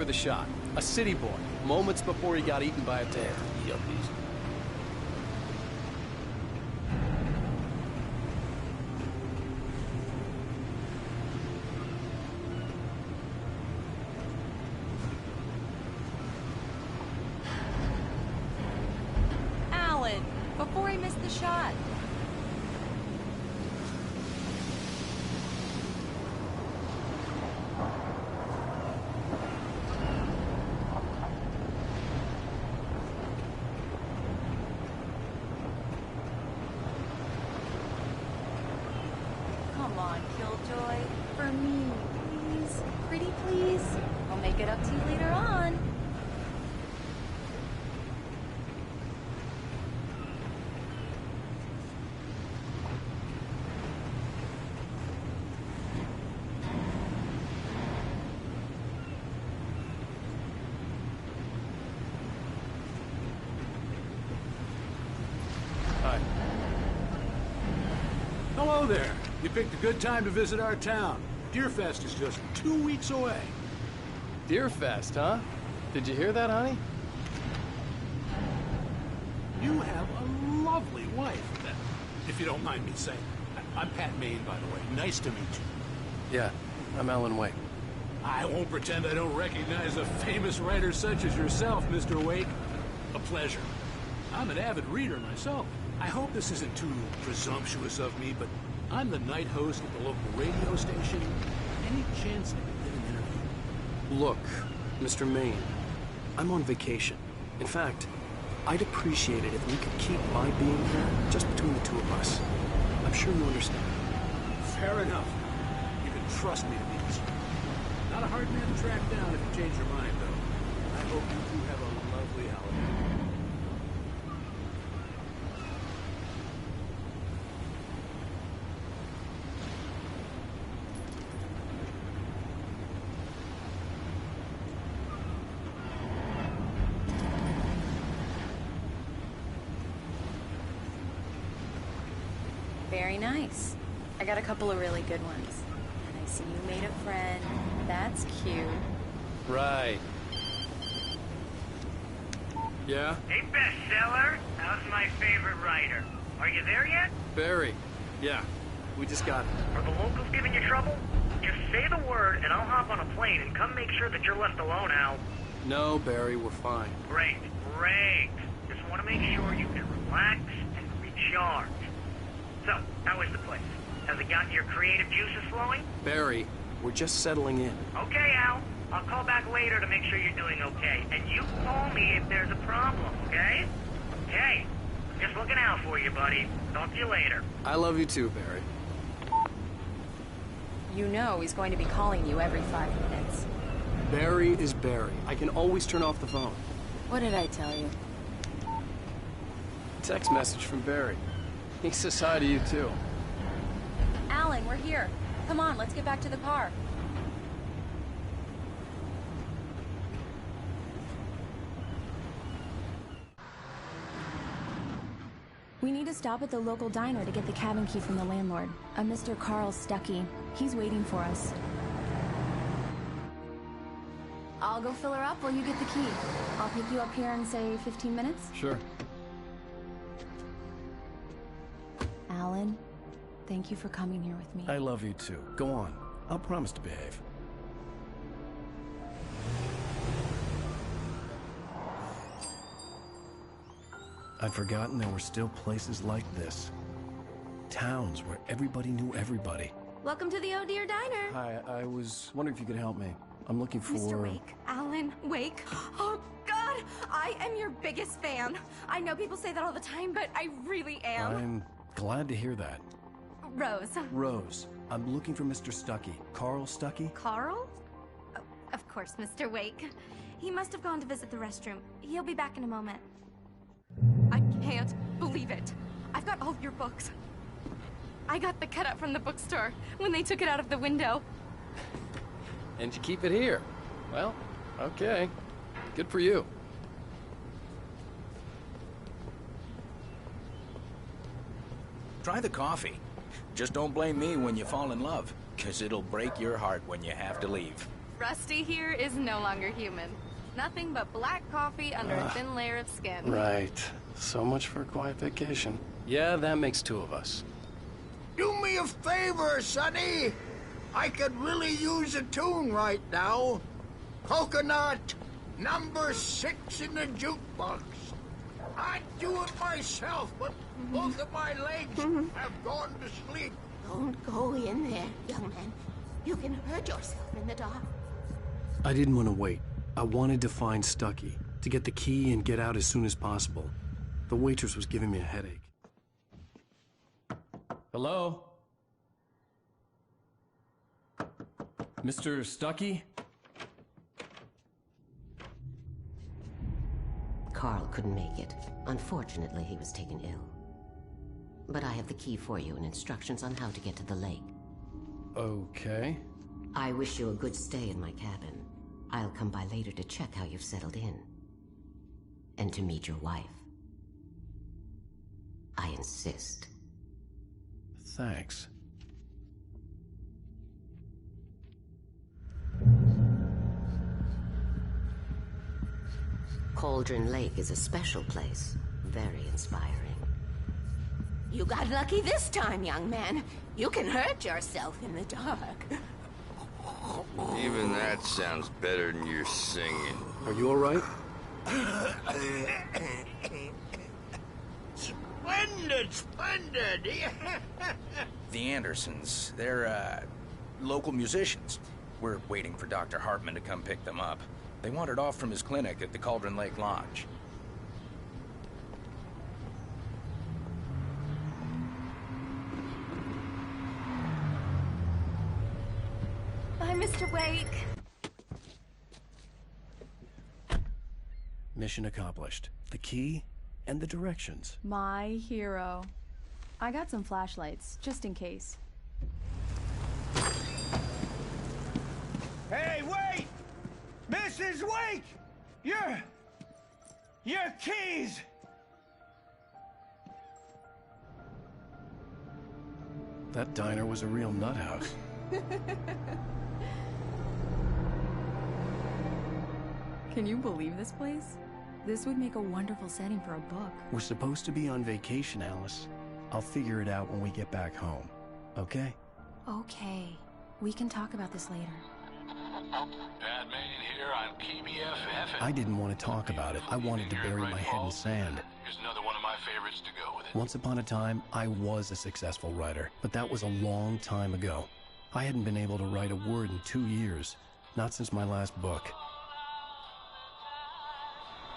For the shot. A city boy, moments before he got eaten by a bear. Yuppies. Alan, before he missed the shot. Come on, Killjoy. For me, please. Pretty please. I'll make it up to you later on. Hi. Hello there. You picked a good time to visit our town. Deerfest is just 2 weeks away. Deerfest, huh? Did you hear that, honey? You have a lovely wife, if you don't mind me saying. I'm Pat Maine, by the way. Nice to meet you. Yeah, I'm Alan Wake. I won't pretend I don't recognize a famous writer such as yourself, Mr. Wake. A pleasure. I'm an avid reader myself. I hope this isn't too presumptuous of me, but I'm the night host at the local radio station. Any chance I could get an interview? Look, Mr. Maine, I'm on vacation. In fact, I'd appreciate it if we could keep my being here just between the two of us. I'm sure you understand. Fair enough. You can trust me to be this. Not a hard man to track down if you change your mind, though. I hope you two have a lovely holiday. Very nice. I got a couple of really good ones. And I see you made a friend. That's cute. Right. Yeah? Hey, bestseller. How's my favorite writer? Are you there yet? Barry. Yeah. We just got... Are the locals giving you trouble? Just say the word, and I'll hop on a plane and come make sure that you're left alone, Al. No, Barry, we're fine. Great, great. Just want to make sure you can relax and recharge. So, how is the place? Has it gotten your creative juices flowing? Barry, we're just settling in. Okay, Al. I'll call back later to make sure you're doing okay. And you call me if there's a problem, okay? Okay. Just looking out for you, buddy. Talk to you later. I love you too, Barry. You know he's going to be calling you every 5 minutes. Barry is Barry. I can always turn off the phone. What did I tell you? Text message from Barry. He says hi to you too. Alan, we're here. Come on, let's get back to the car. We need to stop at the local diner to get the cabin key from the landlord, a Mr. Carl Stuckey. He's waiting for us. I'll go fill her up while you get the key. I'll pick you up here in, say, 15 minutes? Sure. Alan, thank you for coming here with me. I love you too. Go on. I'll promise to behave. I'd forgotten there were still places like this. Towns where everybody knew everybody. Welcome to the Oh Dear Diner. Hi, I was wondering if you could help me. I'm looking for... Mr. Wake. Alan Wake. Oh, God! I am your biggest fan. I know people say that all the time, but I really am. I'm glad to hear that. Rose. Rose, I'm looking for Mr. Stuckey. Carl Stuckey? Carl? Oh, of course, Mr. Wake. He must have gone to visit the restroom. He'll be back in a moment. I can't believe it. I've got all your books. I got the cutout from the bookstore when they took it out of the window. And you keep it here. Well, okay. Good for you. Try the coffee. Just don't blame me when you fall in love, 'cause it'll break your heart when you have to leave. Rusty here is no longer human. Nothing but black coffee under a thin layer of skin. Right. So much for a quiet vacation. Yeah, that makes two of us. Do me a favor, Sonny. I could really use a tune right now. Coconut, number 6 in the jukebox. I'd do it myself, but both of my legs have gone to sleep. Don't go in there, young man. You can hurt yourself in the dark. I didn't want to wait. I wanted to find Stucky, to get the key and get out as soon as possible. The waitress was giving me a headache. Hello? Mr. Stucky? Carl couldn't make it. Unfortunately, he was taken ill. But I have the key for you and instructions on how to get to the lake. Okay. I wish you a good stay in my cabin. I'll come by later to check how you've settled in. And to meet your wife. I insist. Thanks. Cauldron Lake is a special place. Very inspiring. You got lucky this time, young man. You can hurt yourself in the dark. Even that sounds better than your singing. Are you all right? Splendid, splendid. The Andersons, they're, local musicians. We're waiting for Dr. Hartman to come pick them up. They wandered off from his clinic at the Cauldron Lake Lodge. Bye, Mr. Wake. Mission accomplished. The key and the directions. My hero. I got some flashlights, just in case. Hey, wait! Mrs. Wake! Your keys! That diner was a real nut house. Can you believe this place? This would make a wonderful setting for a book. We're supposed to be on vacation, Alice. I'll figure it out when we get back home. Okay? Okay. We can talk about this later. Batman here on KBFF. I didn't want to talk about it. I wanted to bury my head in sand. Here's another one of my favorites to go with it. Once upon a time, I was a successful writer, but that was a long time ago. I hadn't been able to write a word in 2 years. Not since my last book.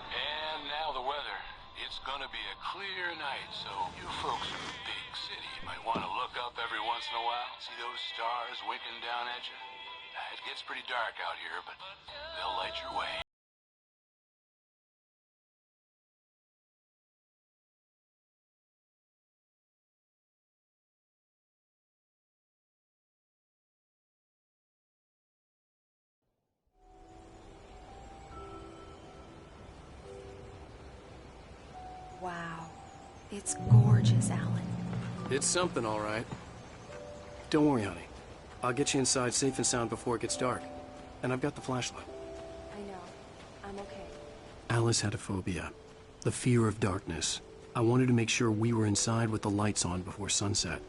And now the weather. It's gonna be a clear night, so you folks in the big city might want to look up every once in a while. See those stars winking down at you? It gets pretty dark out here, but they'll light your way. Wow. It's gorgeous, Alan. It's something, all right. Don't worry, honey. I'll get you inside safe and sound before it gets dark. And I've got the flashlight. I know. I'm okay. Alice had a phobia. The fear of darkness. I wanted to make sure we were inside with the lights on before sunset.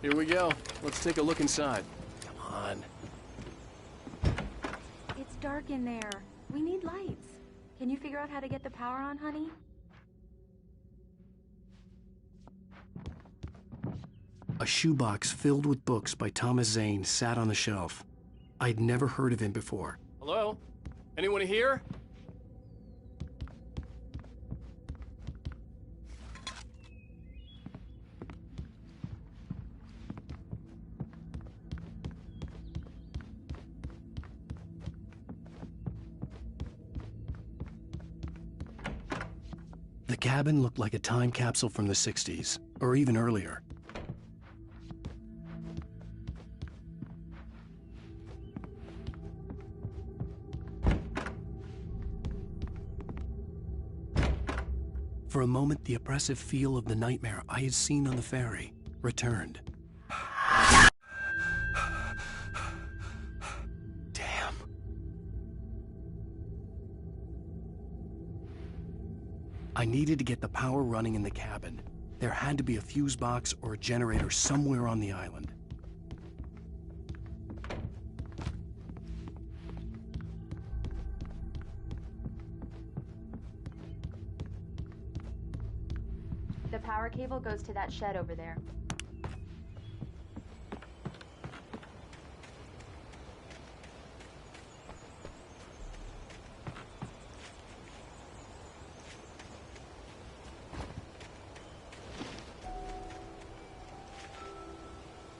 Here we go. Let's take a look inside. Come on. It's dark in there. We need lights. Can you figure out how to get the power on, honey? A shoebox filled with books by Thomas Zane sat on the shelf. I'd never heard of him before. Hello? Anyone here? The cabin looked like a time capsule from the 60s, or even earlier. For a moment, the oppressive feel of the nightmare I had seen on the ferry returned. Damn. I needed to get the power running in the cabin. There had to be a fuse box or a generator somewhere on the island. The power cable goes to that shed over there.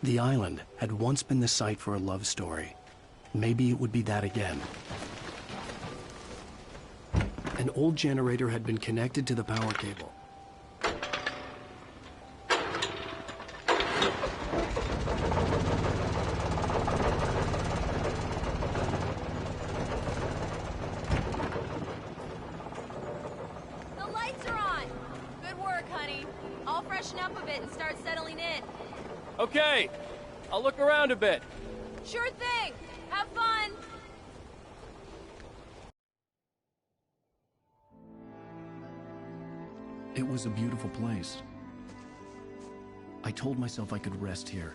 The island had once been the site for a love story. Maybe it would be that again. An old generator had been connected to the power cable. The lights are on! Good work, honey. I'll freshen up a bit and start settling in. Okay, I'll look around a bit. Sure thing! Have fun! It was a beautiful place. I told myself I could rest here,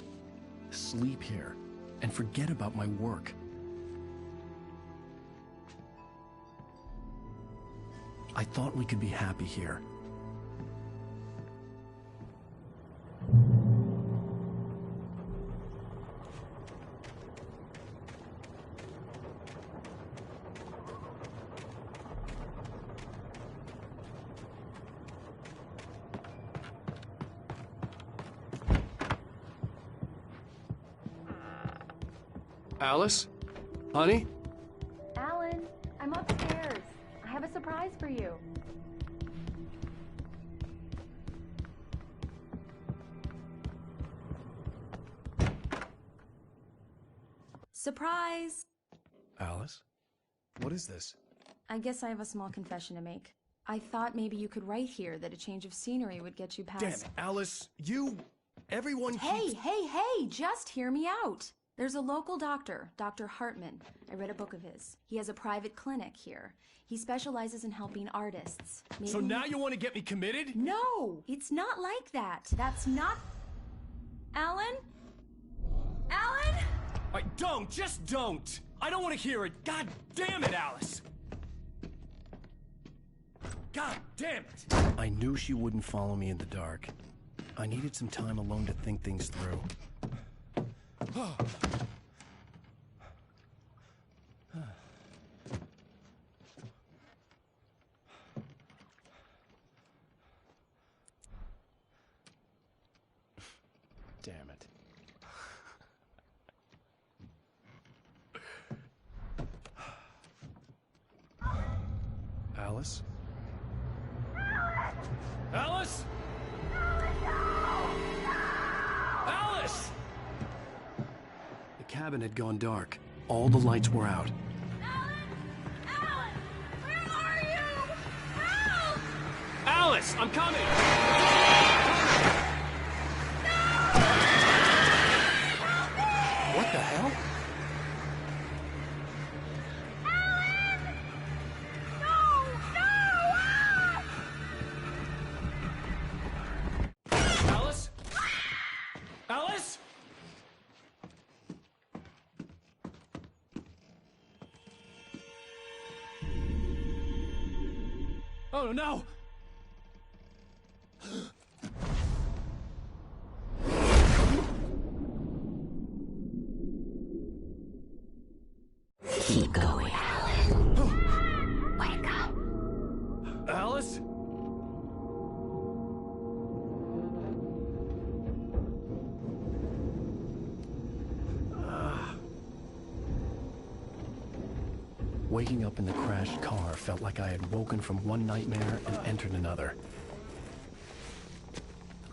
sleep here, and forget about my work. I thought we could be happy here. Alice? Honey? Alan, I'm upstairs. I have a surprise for you. Surprise! Alice? What is this? I guess I have a small confession to make. I thought maybe you could write here that a change of scenery would get you past... Damn it, Alice, everyone Hey, just hear me out. There's a local doctor, Dr. Hartman. I read a book of his. He has a private clinic here. He specializes in helping artists. Maybe... So now you want to get me committed? No, it's not like that. That's not... Alan? Alan? Just don't! I don't want to hear it! God damn it, Alice! God damn it! I knew she wouldn't follow me in the dark. I needed some time alone to think things through. Damn it. Alice? Alice? Alice! The cabin had gone dark. All the lights were out. Alan! Where are you? Help! Alice, I'm coming! What the hell? Alan! No! Alice? Alice? Oh, no! Keep going, Alan. Wake up. Alice? Waking up in the crashed car felt like I had woken from one nightmare and entered another.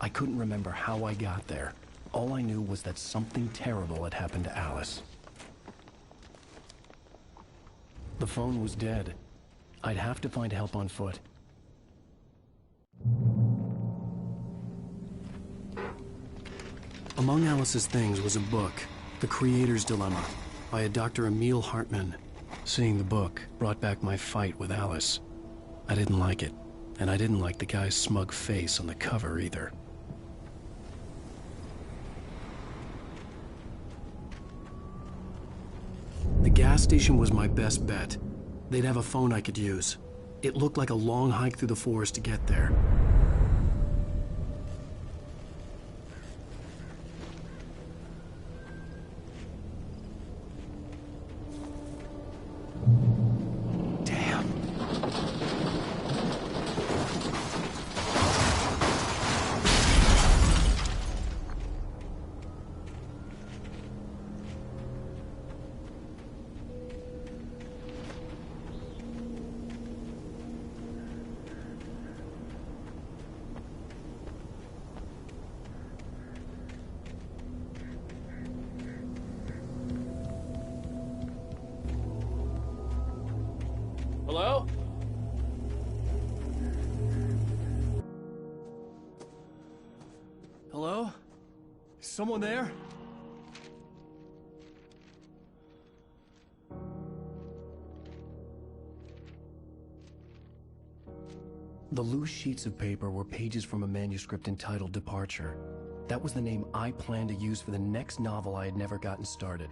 I couldn't remember how I got there. All I knew was that something terrible had happened to Alice. The phone was dead. I'd have to find help on foot. Among Alice's things was a book, The Creator's Dilemma, by a Dr. Emil Hartmann. Seeing the book brought back my fight with Alice. I didn't like it, and I didn't like the guy's smug face on the cover either. The gas station was my best bet. They'd have a phone I could use. It looked like a long hike through the forest to get there. Hello? Hello? Is someone there? The loose sheets of paper were pages from a manuscript entitled Departure. That was the name I planned to use for the next novel I had never gotten started.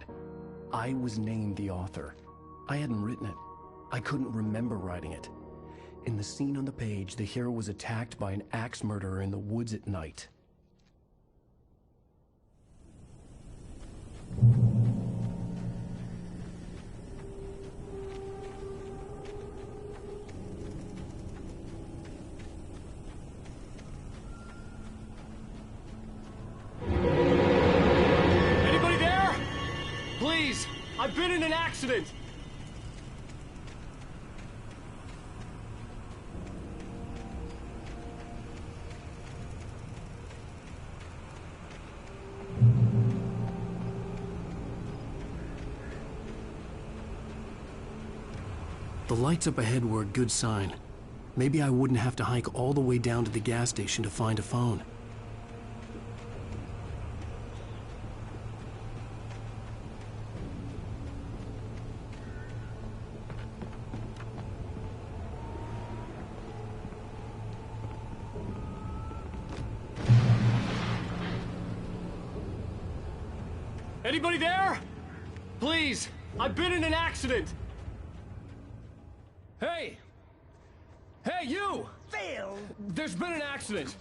I was named the author. I hadn't written it. I couldn't remember writing it. In the scene on the page, the hero was attacked by an axe murderer in the woods at night. Anybody there? Please, I've been in an accident. The lights up ahead were a good sign. Maybe I wouldn't have to hike all the way down to the gas station to find a phone. Anybody there? Please, I've been in an accident. Hey! Hey, you! Phil! There's been an accident.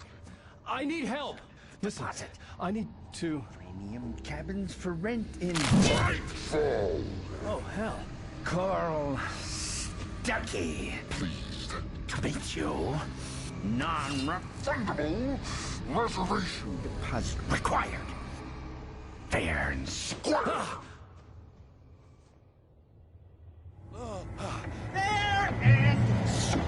I need help. Listen, Deposit. I need to... Premium cabins for rent in... Oh, hell. Carl Stuckey. Pleased to meet you. Non-refundable reservation deposit required. Fair and square. Fair and square.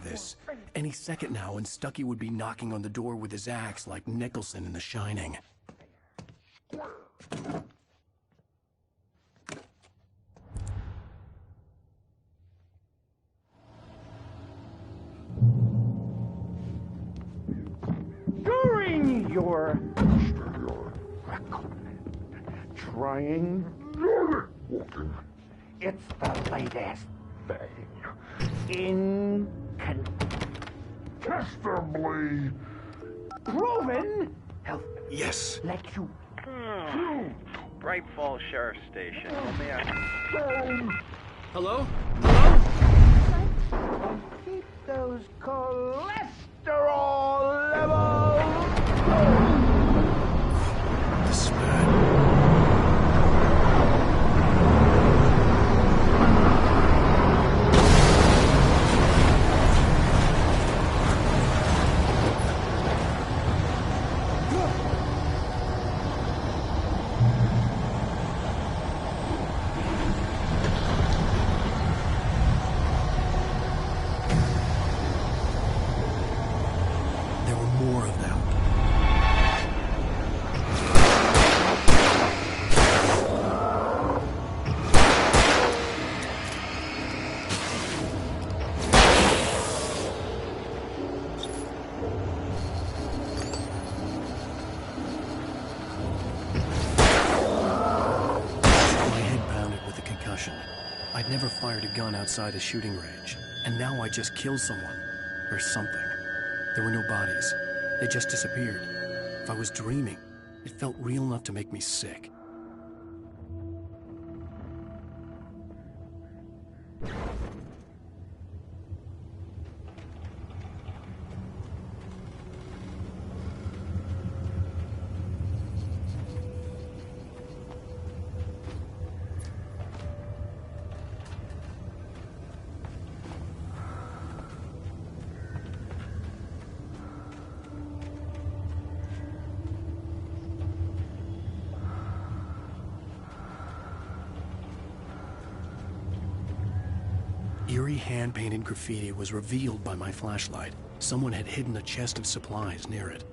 this. Any second now, and Stucky would be knocking on the door with his axe like Nicholson in The Shining. During your trying, it's the latest thing. Incontestably proven health. Yes. Let you. Bright Falls Sheriff Station. Hello? Keep those cholesterol levels. I'd never fired a gun outside a shooting range, and now I just killed someone. Or something. There were no bodies. They just disappeared. If I was dreaming, it felt real enough to make me sick. Eerie hand-painted graffiti was revealed by my flashlight. Someone had hidden a chest of supplies near it.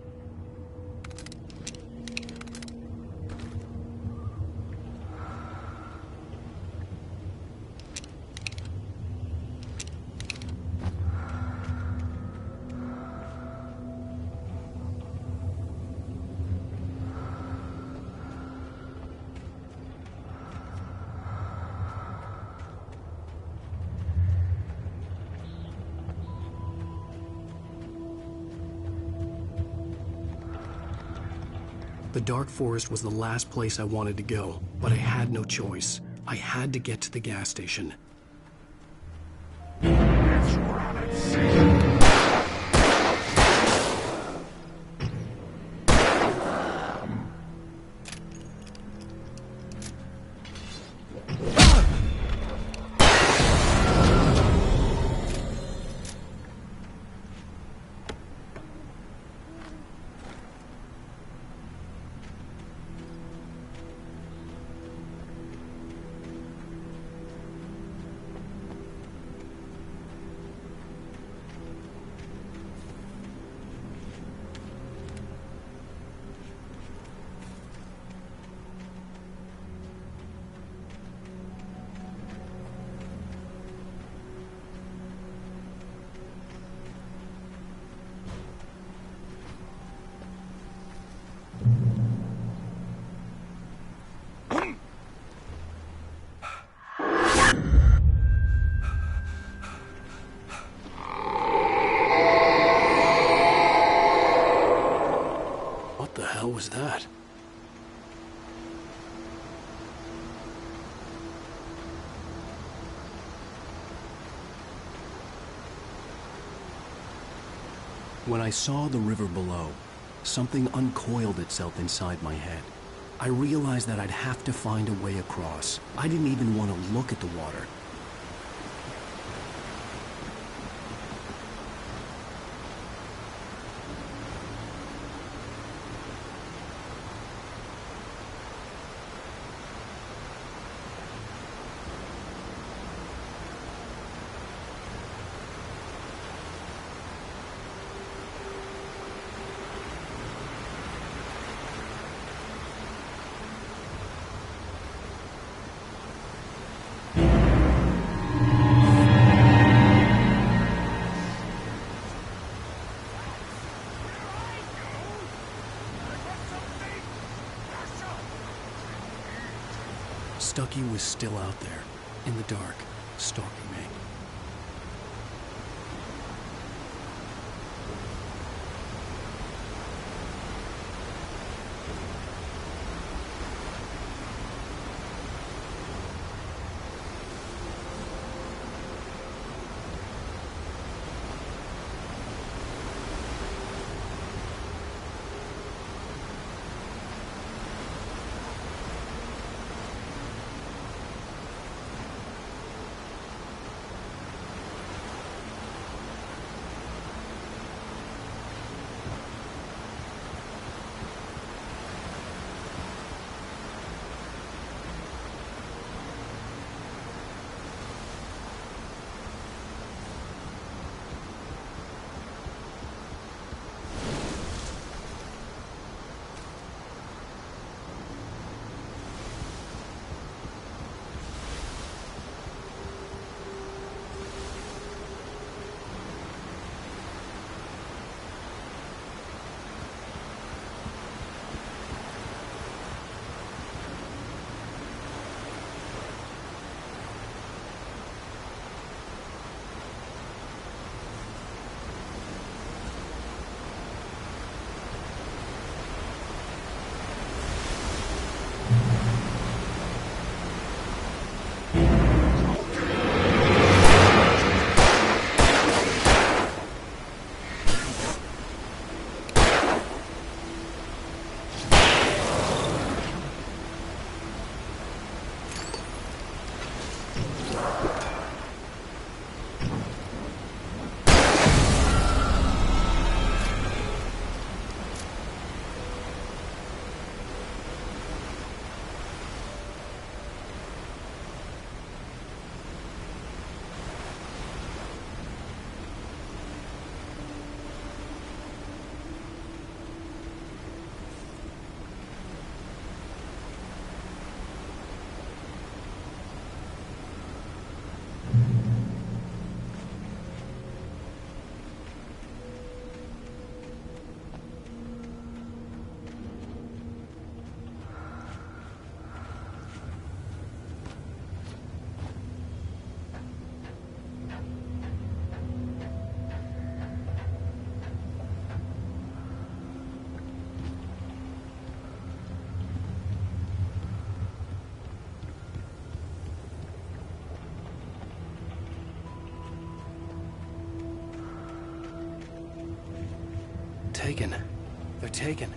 The dark forest was the last place I wanted to go, but I had no choice. I had to get to the gas station. What was that? When I saw the river below, something uncoiled itself inside my head. I realized that I'd have to find a way across. I didn't even want to look at the water. Stucky was still out there, in the dark, stalking me. Taken. They're taken.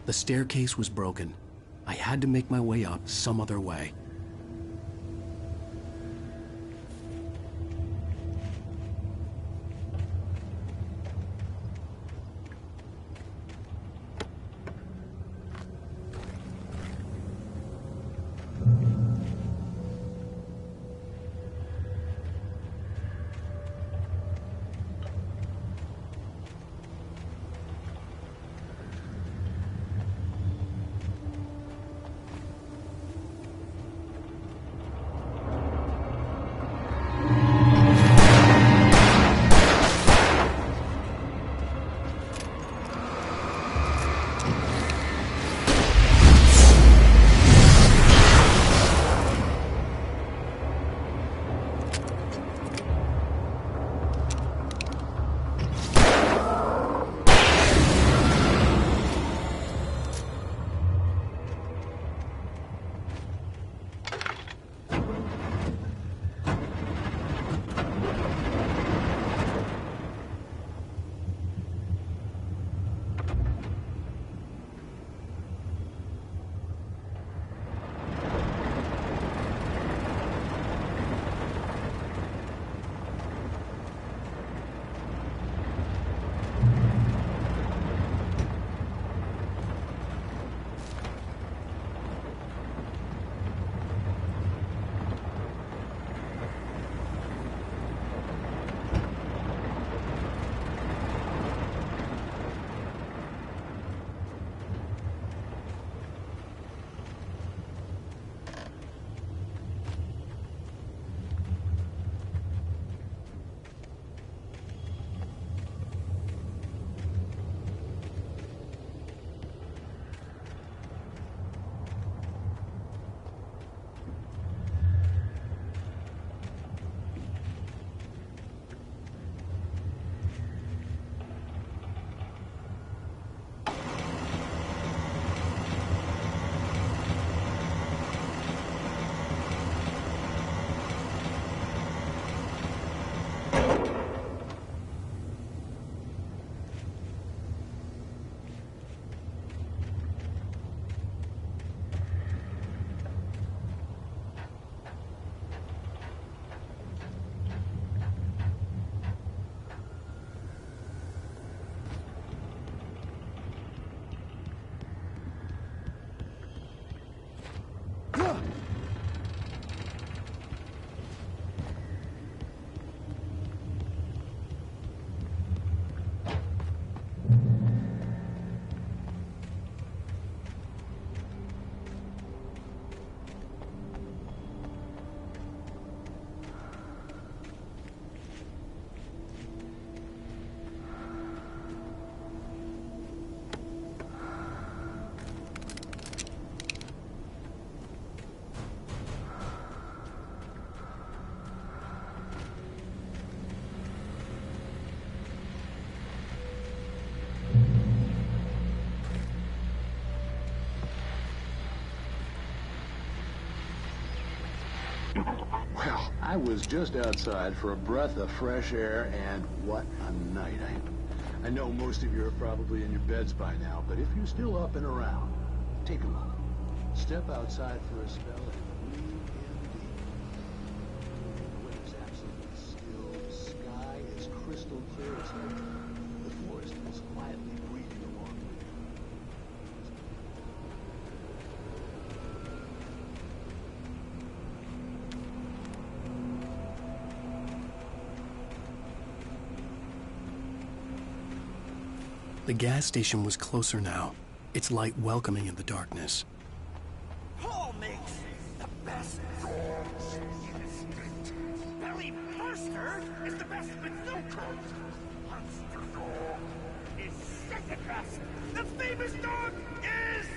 The staircase was broken. I had to make my way up some other way. Well, I was just outside for a breath of fresh air, and what a night. I know most of you are probably in your beds by now, but if you're still up and around, take a moment. Step outside for a spell and breathe in deep. The weather's absolutely still. The sky is crystal clear. It's like the forest is quietly breathing along with you. The gas station was closer now, its light welcoming in the darkness. Paul makes the best dogs in the street. Belly Burster is the best bazooka. Monster Dog is second best. The famous dog is...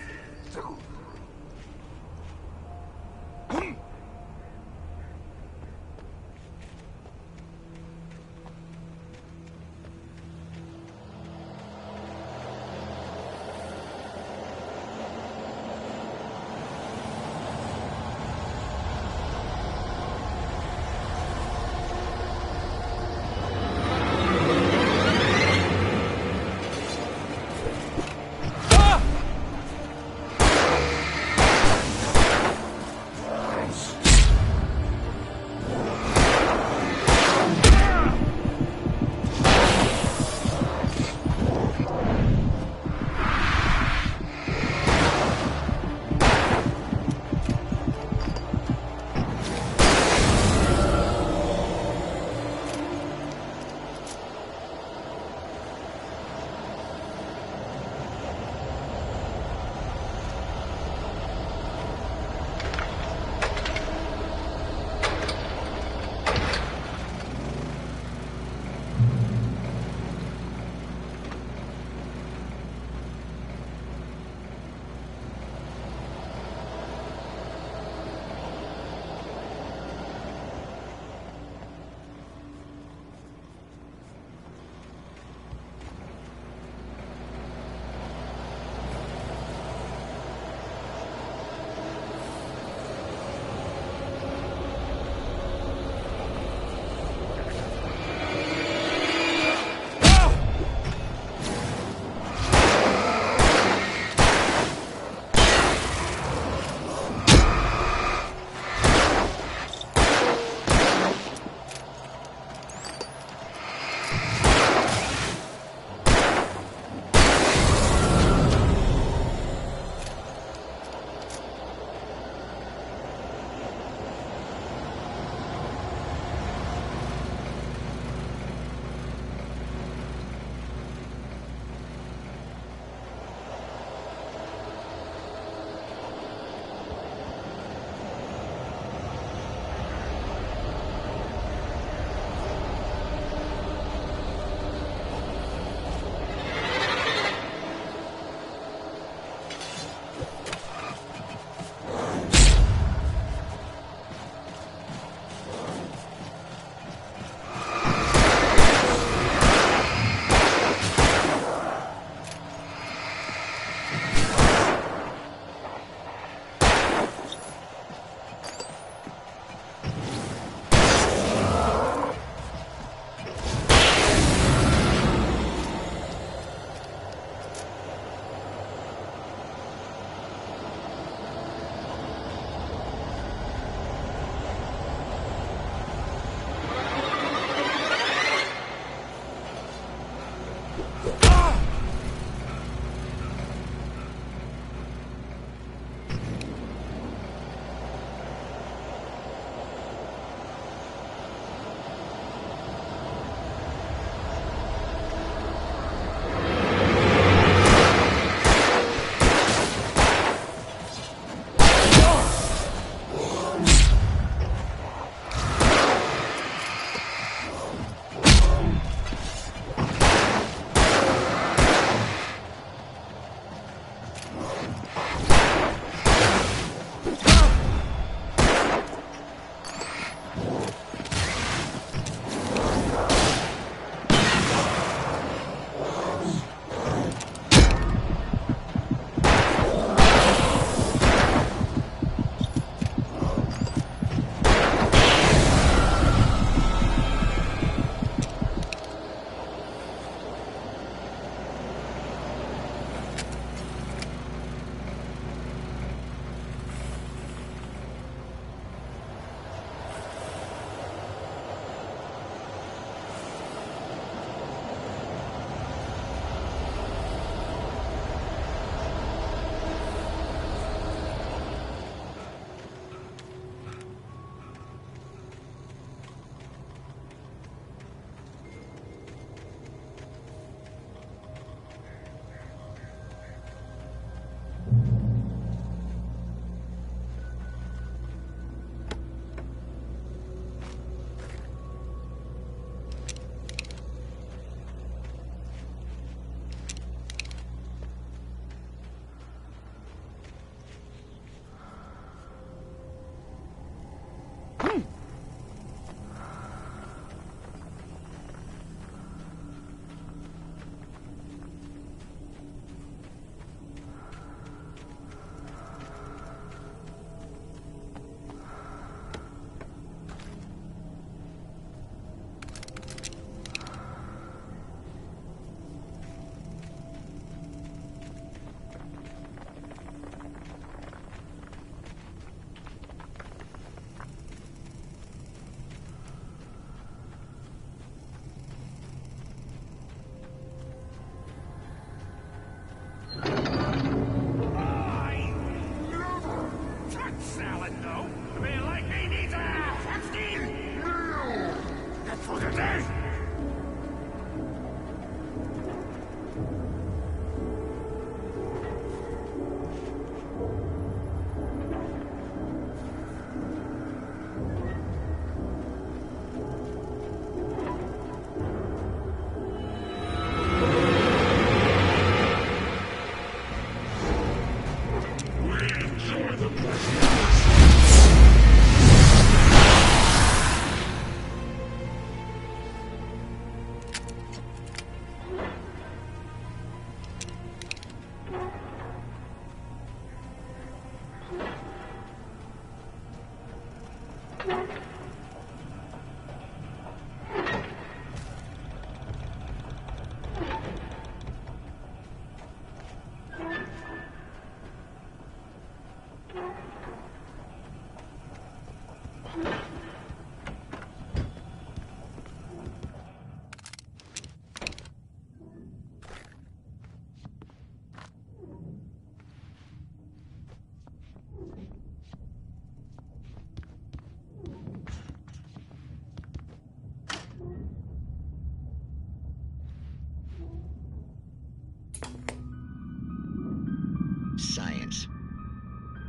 Science.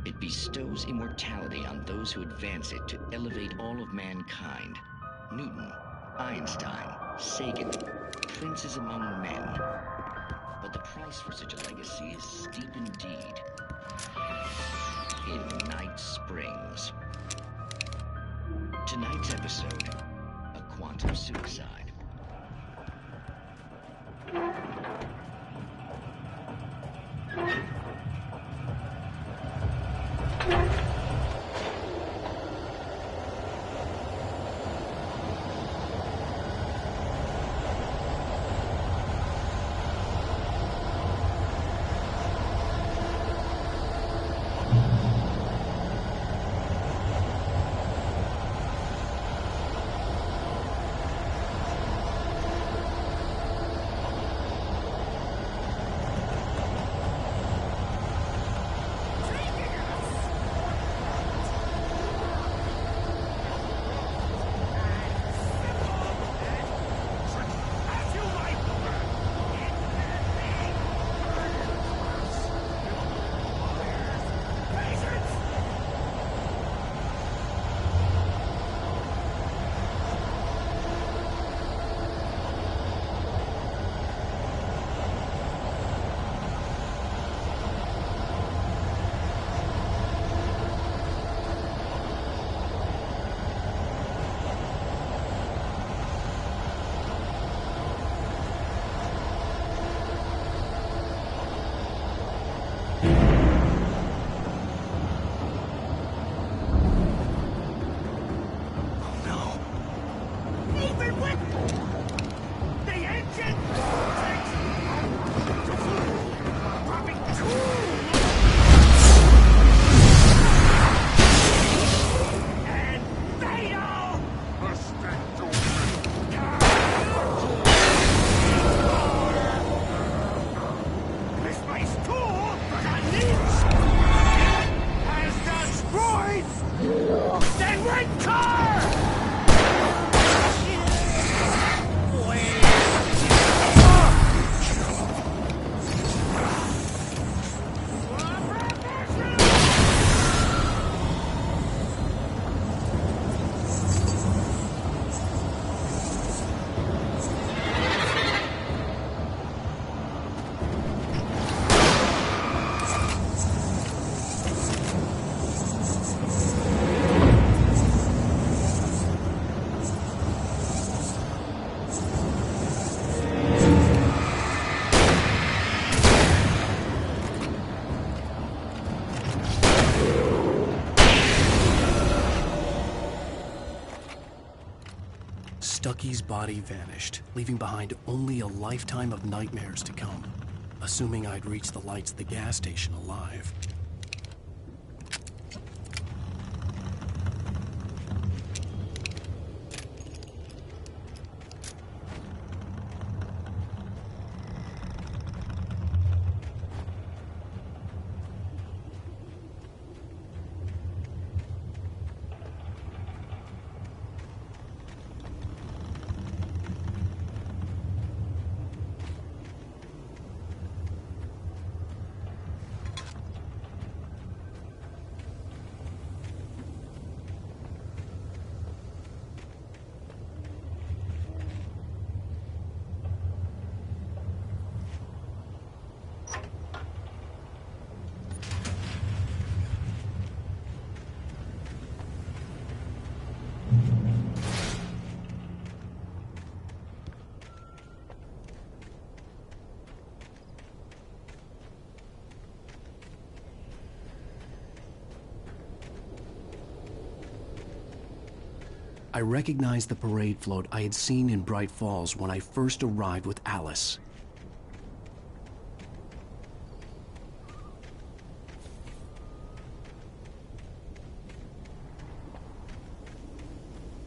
It bestows immortality on those who advance it to elevate all of mankind. Newton, Einstein, Sagan, princes among men. But the price for such a legacy is steep indeed. In Night Springs. Tonight's episode, a quantum suicide. Stucky's body vanished, leaving behind only a lifetime of nightmares to come. Assuming I'd reach the lights at the gas station alive. I recognized the parade float I had seen in Bright Falls when I first arrived with Alice.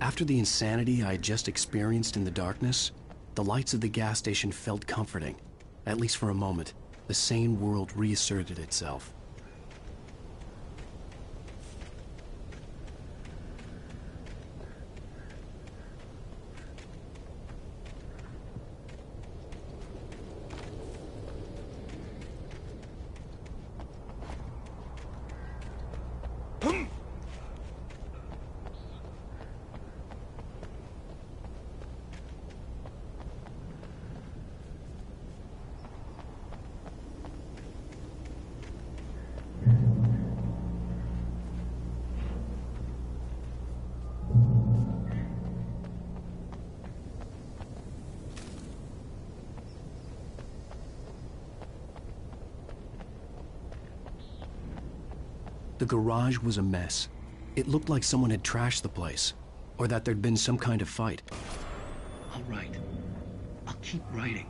After the insanity I had just experienced in the darkness, the lights of the gas station felt comforting. At least for a moment, the sane world reasserted itself. The garage was a mess. It looked like someone had trashed the place, or that there'd been some kind of fight. I'll write. I'll keep writing.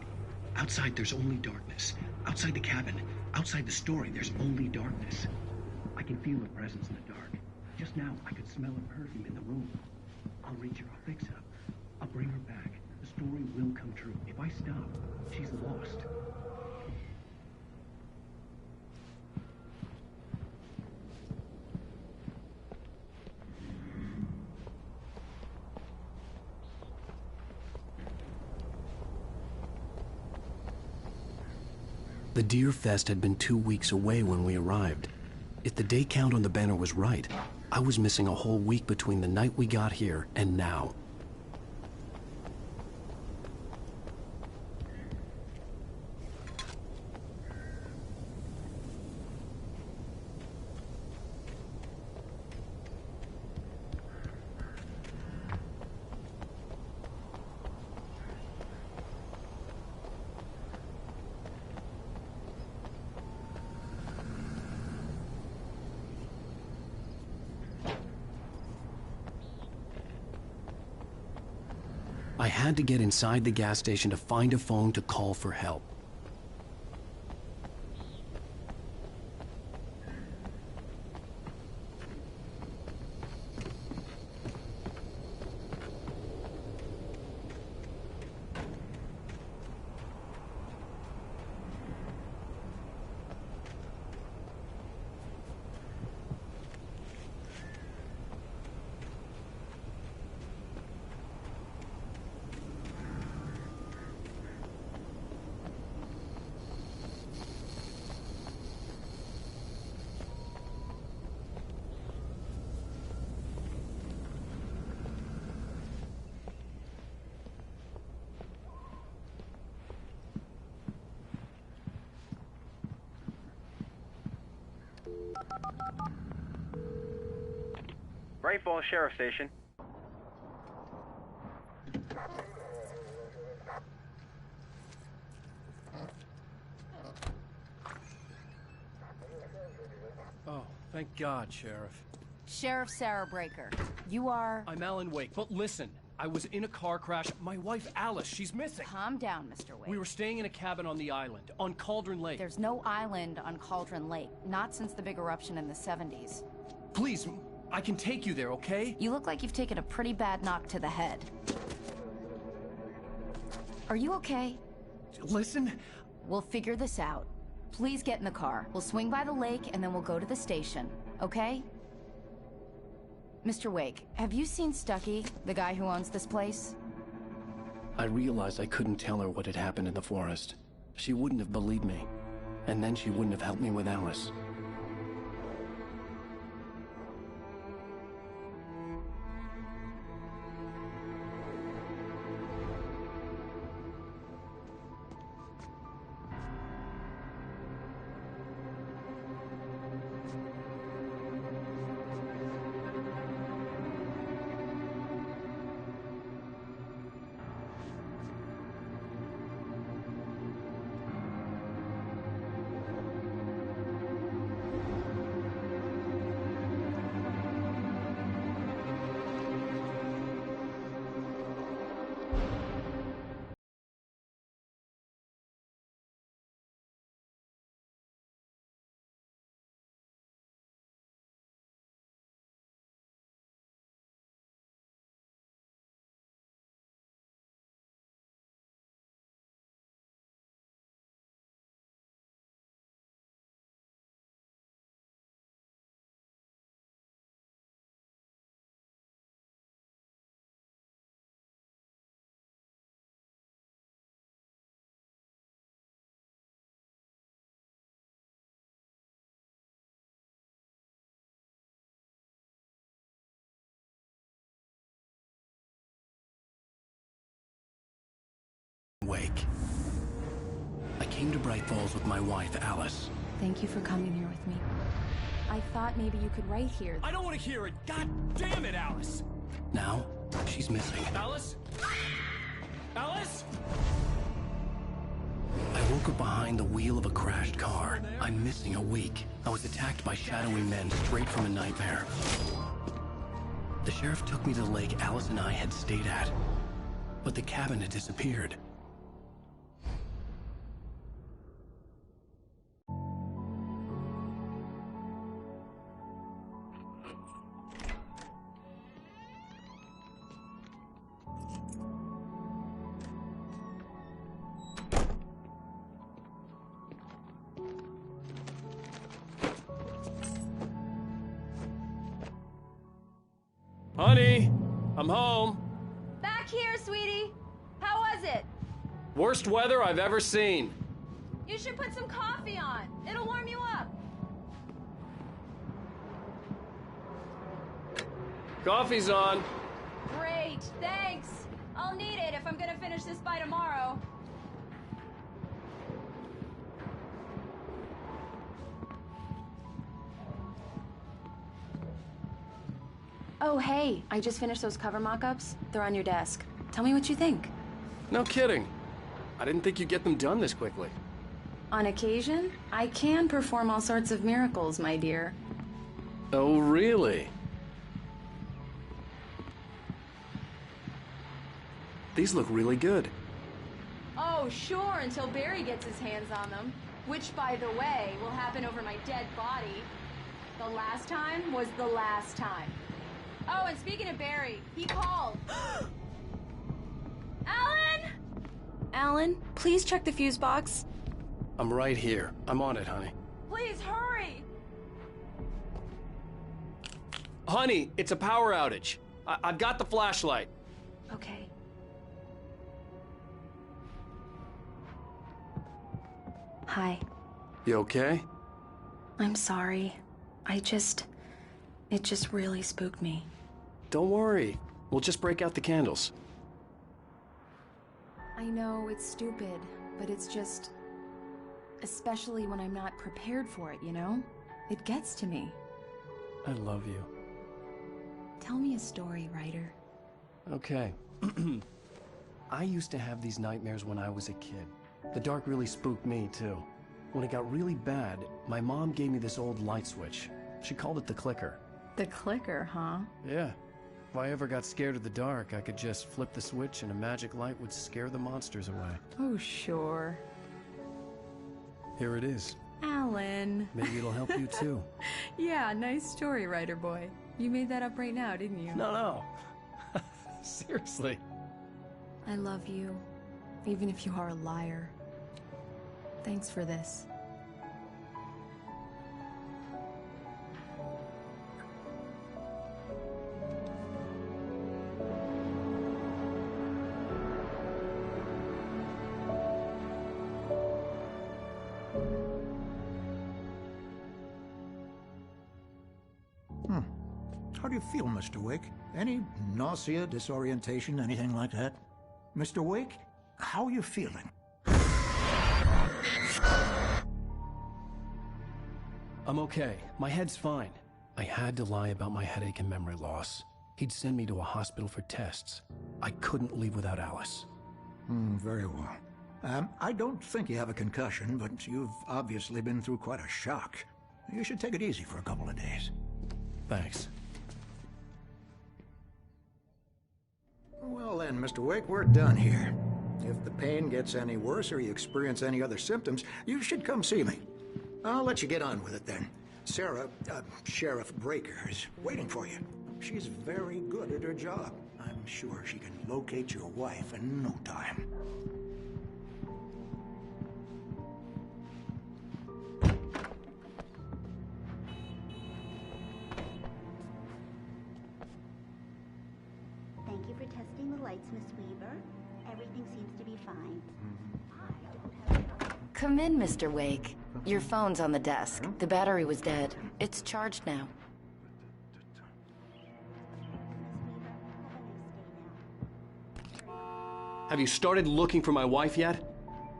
Outside, there's only darkness. Outside the cabin, outside the story, there's only darkness. I can feel a presence in the dark. Just now, I could smell a perfume in the room. I'll reach her, I'll fix it up. I'll bring her back. The story will come true. If I stop, she's lost. The Deer Fest had been 2 weeks away when we arrived. If the day count on the banner was right, I was missing a whole week between the night we got here and now. I had to get inside the gas station to find a phone to call for help. Bright Falls Sheriff Station. Oh, thank God, Sheriff. Sheriff Sarah Breaker. You are... I'm Alan Wake, but listen. I was in a car crash. My wife, Alice, she's missing. Calm down, Mr. Wake. We were staying in a cabin on the island, on Cauldron Lake. There's no island on Cauldron Lake. Not since the big eruption in the 70s. Please, I can take you there, okay? You look like you've taken a pretty bad knock to the head. Are you okay? Listen. We'll figure this out. Please get in the car. We'll swing by the lake and then we'll go to the station, okay? Mr. Wake, have you seen Stucky, the guy who owns this place? I realized I couldn't tell her what had happened in the forest. She wouldn't have believed me. And then she wouldn't have helped me with Alice. came to Bright Falls with my wife, Alice. Thank you for coming here with me. I thought maybe you could write here. I don't want to hear it! God damn it, Alice! Now, she's missing. Alice? Alice? I woke up behind the wheel of a crashed car. I'm missing a week. I was attacked by shadowy men straight from a nightmare. The sheriff took me to the lake Alice and I had stayed at, but the cabin had disappeared. Honey, I'm home. Back here, sweetie. How was it? Worst weather I've ever seen. You should put some coffee on. It'll warm you up. Coffee's on. Great, thanks. I'll need it if I'm gonna finish this by tomorrow. Oh, hey, I just finished those cover mock-ups. They're on your desk. Tell me what you think. No kidding. I didn't think you'd get them done this quickly. On occasion, I can perform all sorts of miracles, my dear. Oh, really? These look really good. Oh, sure, until Barry gets his hands on them. Which, by the way, will happen over my dead body. The last time was the last time. Oh, and speaking of Barry, he called. Alan? Alan, please check the fuse box. I'm right here. I'm on it, honey. Please hurry. Honey, it's a power outage. I've got the flashlight. Okay. Hi. You okay? I'm sorry. It just really spooked me. Don't worry. We'll just break out the candles. I know it's stupid, but it's just... especially when I'm not prepared for it, you know? It gets to me. I love you. Tell me a story, writer. Okay. I used to have these nightmares when I was a kid. The dark really spooked me, too. When it got really bad, my mom gave me this old light switch. She called it the clicker. The clicker, huh? Yeah. If I ever got scared of the dark, I could just flip the switch and a magic light would scare the monsters away. Oh, sure. Here it is. Alan. Maybe it'll help you, too. Yeah, nice story, writer boy. You made that up right now, didn't you? No. Seriously. I love you, even if you are a liar. Thanks for this. How do you feel, Mr. Wake? Any nausea, disorientation, anything like that? Mr. Wake, how are you feeling? I'm okay. My head's fine. I had to lie about my headache and memory loss. He'd send me to a hospital for tests. I couldn't leave without Alice. Very well. I don't think you have a concussion, but you've obviously been through quite a shock. You should take it easy for a couple of days. Thanks. Well then, Mr. Wake, we're done here. If the pain gets any worse or you experience any other symptoms, you should come see me. I'll let you get on with it then. Sarah, Sheriff Breaker, is waiting for you. She's very good at her job. I'm sure she can locate your wife in no time. Thank you for testing the lights, Miss Weaver. Everything seems to be fine. Come in, Mr. Wake. Your phone's on the desk. The battery was dead. It's charged now. Have you started looking for my wife yet?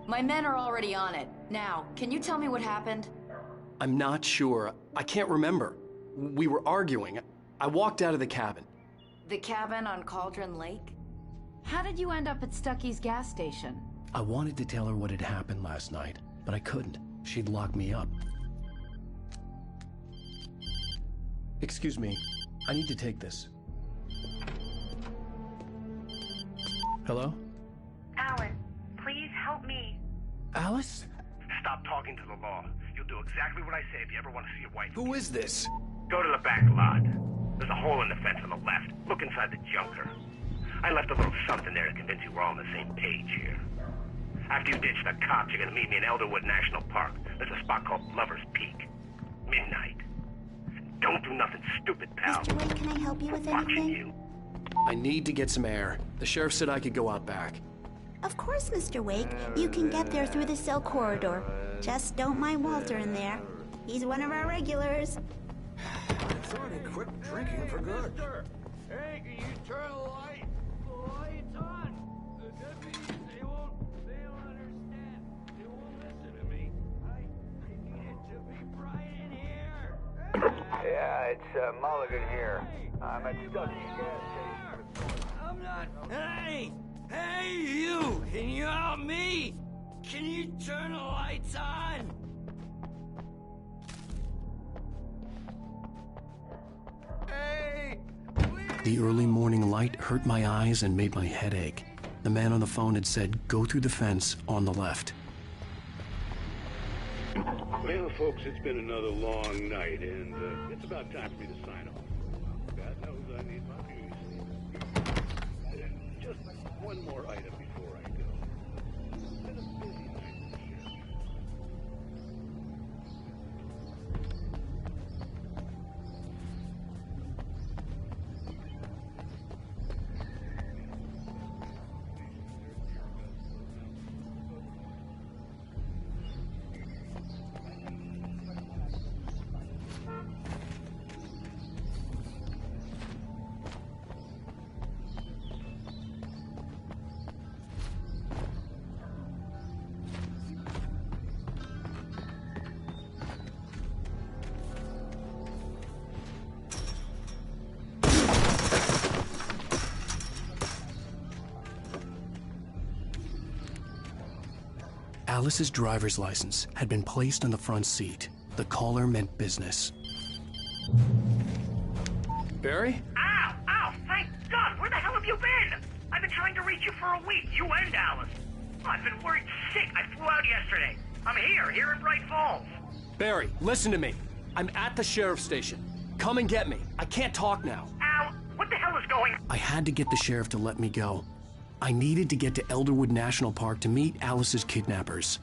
My men are already on it. Now, can you tell me what happened? I'm not sure. I can't remember. We were arguing. I walked out of the cabin. The cabin on Cauldron Lake? How did you end up at Stucky's gas station? I wanted to tell her what had happened last night, but I couldn't. She'd lock me up. Excuse me. I need to take this. Hello? Alan, please help me. Alice? Stop talking to the law. You'll do exactly what I say if you ever want to see your wife. Who is this? Go to the back lot. There's a hole in the fence on the left. Look inside the junker. I left a little something there to convince you we're all on the same page here. After you ditch the cops, you're gonna meet me in Elderwood National Park. There's a spot called Lover's Peak. Midnight. Don't do nothing stupid, pal. Mr. Wake, can I help you with anything? You. I need to get some air. The sheriff said I could go out back. Of course, Mr. Wake. You can get there through the cell corridor. Just don't mind Walter in there. He's one of our regulars. I thought he quit drinking for good. Hey, can you turn the light? The light's on. The deputies, they won't understand. They won't listen to me. I need it to be bright in here. Yeah, it's Mulligan here. I'm at Stucky's gas station. I'm not. Hey! Hey, you! Can you help me? Can you turn the lights on? Hey! The early morning light hurt my eyes and made my head ache. The man on the phone had said, go through the fence on the left. Well, folks, it's been another long night, and it's about time for me to sign off. God knows I need my views. Just one more item before I go. It's been a busy night for the sheriff. Alice's driver's license had been placed on the front seat. The caller meant business. Barry? Ow! Ow! Thank God! Where the hell have you been? I've been trying to reach you for a week. You and Alice. I've been worried sick. I flew out yesterday. I'm here in Bright Falls. Barry, listen to me. I'm at the sheriff's station. Come and get me. I can't talk now. Ow! What the hell is going on? I had to get the sheriff to let me go. I needed to get to Elderwood National Park to meet Alice's kidnappers.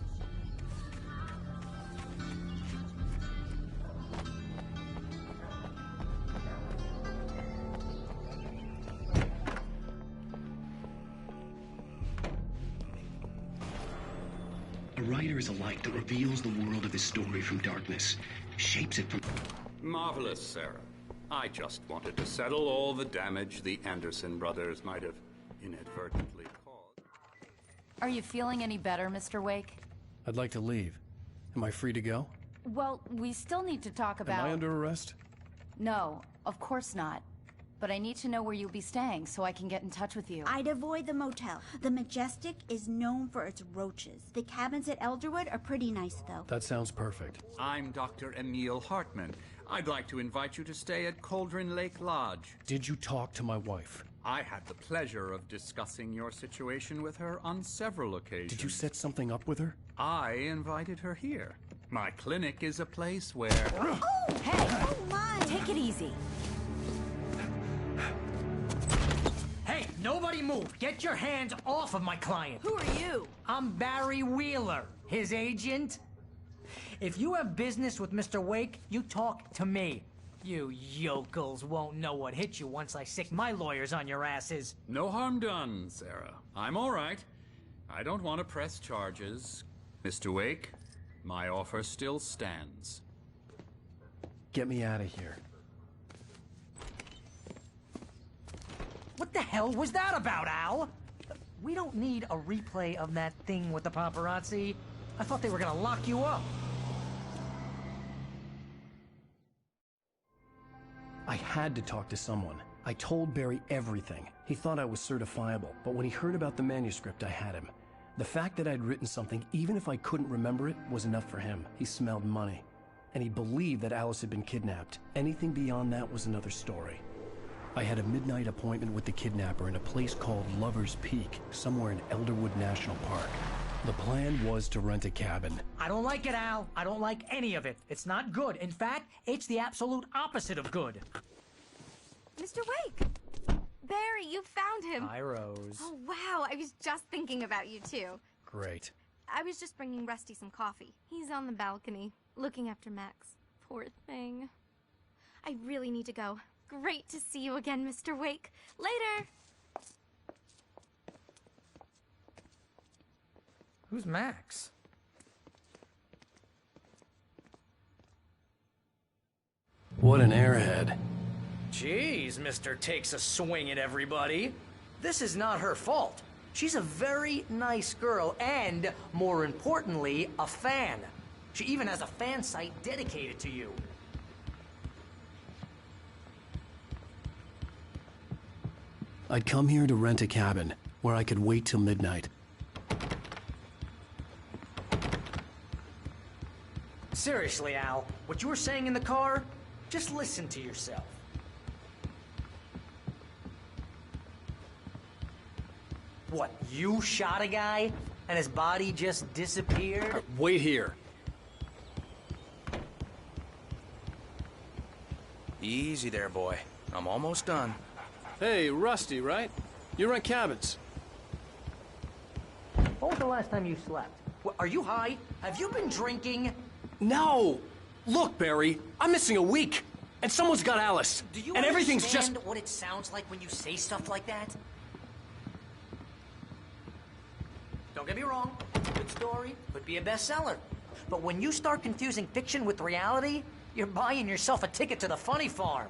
A writer is a light that reveals the world of his story from darkness, shapes it from... Marvelous, Sarah. I just wanted to settle all the damage the Anderson brothers might have inadvertently caused. Are you feeling any better, Mr. Wake? I'd like to leave. Am I free to go? Well, we still need to talk about... Am I under arrest? No, of course not. But I need to know where you'll be staying so I can get in touch with you. I'd avoid the motel. The Majestic is known for its roaches. The cabins at Elderwood are pretty nice, though. That sounds perfect. I'm Dr. Emil Hartman. I'd like to invite you to stay at Cauldron Lake Lodge. Did you talk to my wife? I had the pleasure of discussing your situation with her on several occasions. Did you set something up with her? I invited her here. My clinic is a place where... Oh, hey! Oh, my! Take it easy. Hey, nobody move! Get your hands off of my client! Who are you? I'm Barry Wheeler, his agent. If you have business with Mr. Wake, you talk to me. You yokels won't know what hit you once I sick my lawyers on your asses. No harm done, Sarah. I'm all right. I don't want to press charges. Mr. Wake, my offer still stands. Get me out of here. What the hell was that about, Al? we don't need a replay of that thing with the paparazzi. I thought they were gonna lock you up. I had to talk to someone. I told Barry everything. He thought I was certifiable, but when he heard about the manuscript, I had him. The fact that I'd written something, even if I couldn't remember it, was enough for him. He smelled money. And he believed that Alice had been kidnapped. Anything beyond that was another story. I had a midnight appointment with the kidnapper in a place called Lover's Peak, somewhere in Elderwood National Park. The plan was to rent a cabin. I don't like it, Al. I don't like any of it. It's not good. In fact, it's the absolute opposite of good. Mr. Wake! Barry, you found him! Hi, Rose. Oh, wow. I was just thinking about you, too. Great. I was just bringing Rusty some coffee. He's on the balcony, looking after Max. Poor thing. I really need to go. Great to see you again, Mr. Wake. Later! Who's Max? What an airhead. Jeez, Mr. Takes a swing at everybody. This is not her fault. She's a very nice girl and, more importantly, a fan. She even has a fan site dedicated to you. I'd come here to rent a cabin, where I could wait till midnight. Seriously, Al, what you were saying in the car, just listen to yourself. What, you shot a guy, and his body just disappeared? Wait here. Easy there, boy. I'm almost done. Hey, Rusty, right? You rent cabins. When was the last time you slept? What, are you high? Have you been drinking? No! Look, Barry, I'm missing a week, and someone's got Alice. Do you and everything's understand just... what it sounds like when you say stuff like that? Don't get me wrong, good story, could be a bestseller. But when you start confusing fiction with reality, you're buying yourself a ticket to the funny farm.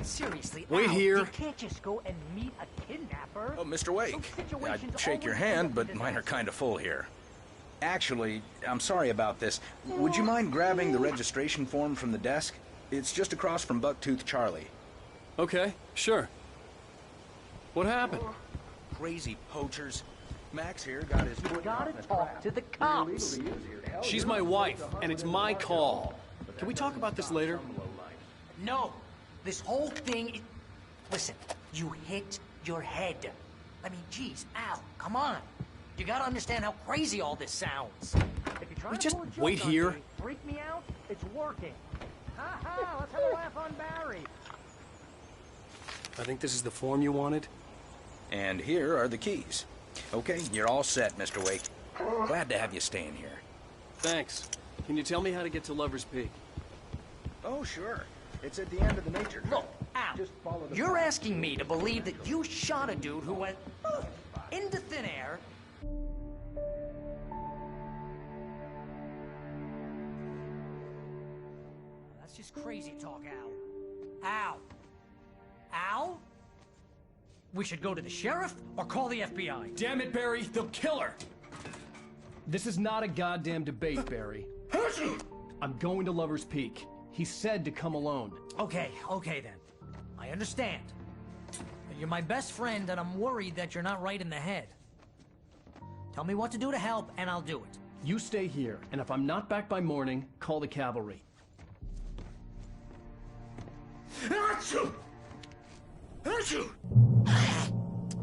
Seriously, Wait Al, here. You can't just go and meet a kidnapper. Oh, Mr. Wake, I'd shake your hand, but mine are kind of full here. Actually, I'm sorry about this. Would you mind grabbing the registration form from the desk? It's just across from Bucktooth Charlie. Okay, sure. What happened? Crazy poachers. Max here got his foot Gotta in the talk trap. to the cops. She's my wife, and it's my call. Can we talk about this later? No, this whole thing. Listen, you hit your head. I mean, geez, Al, come on. You gotta understand how crazy all this sounds. If you're trying We to just pull a joke wait on here. me, freak me out. It's working. Ha ha! Let's have a laugh on Barry. I think this is the form you wanted. And here are the keys. Okay, you're all set, Mr. Wake. Glad to have you staying here. Thanks. Can you tell me how to get to Lover's Peak? Oh, sure. It's at the end of the nature trail. Look, Al, Just follow the you're asking me to believe that you shot a dude who went into thin air. That's just crazy talk, Al. Al? Al? We should go to the sheriff or call the FBI. Damn it, Barry, they'll kill her! This is not a goddamn debate, Barry. I'm going to Lover's Peak. He said to come alone. Okay then. I understand. You're my best friend and I'm worried that you're not right in the head. Tell me what to do to help and I'll do it. You stay here, and if I'm not back by morning, call the cavalry.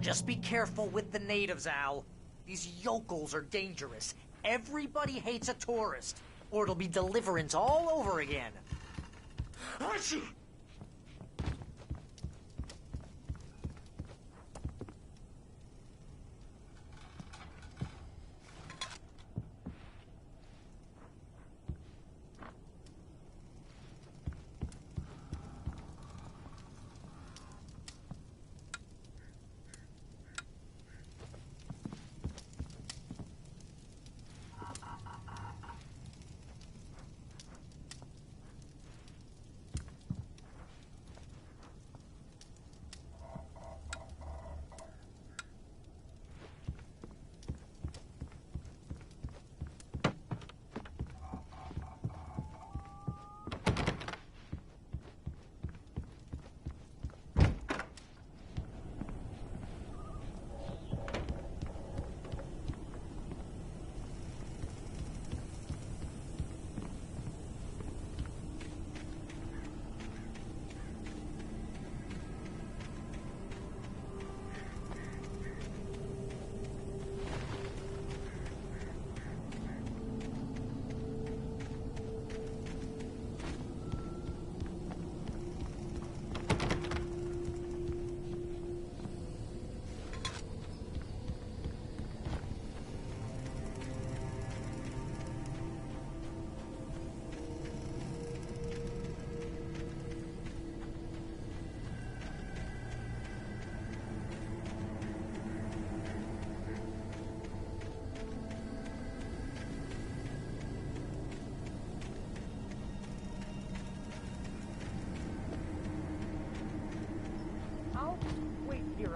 Just be careful with the natives, Al. These yokels are dangerous. Everybody hates a tourist, or it'll be deliverance all over again.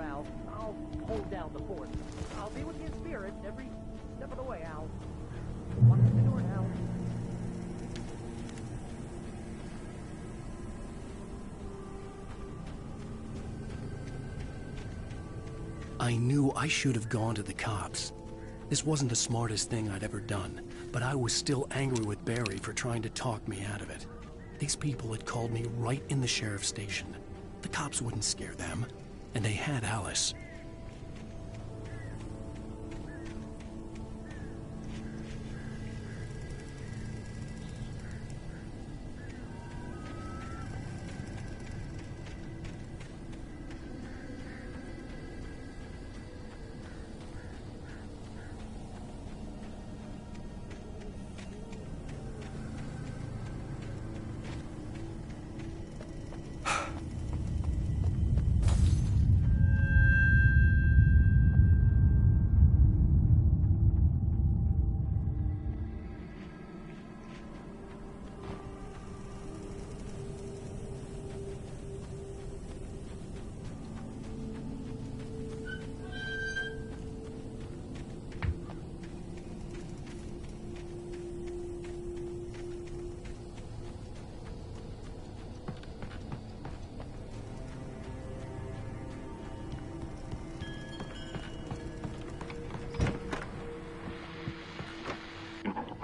Al. I'll hold down the fort. I'll be with you in spirit every step of the way, Al. Walk through the door now. I knew I should have gone to the cops. This wasn't the smartest thing I'd ever done, but I was still angry with Barry for trying to talk me out of it. These people had called me right in the sheriff's station. The cops wouldn't scare them, and they had Alice.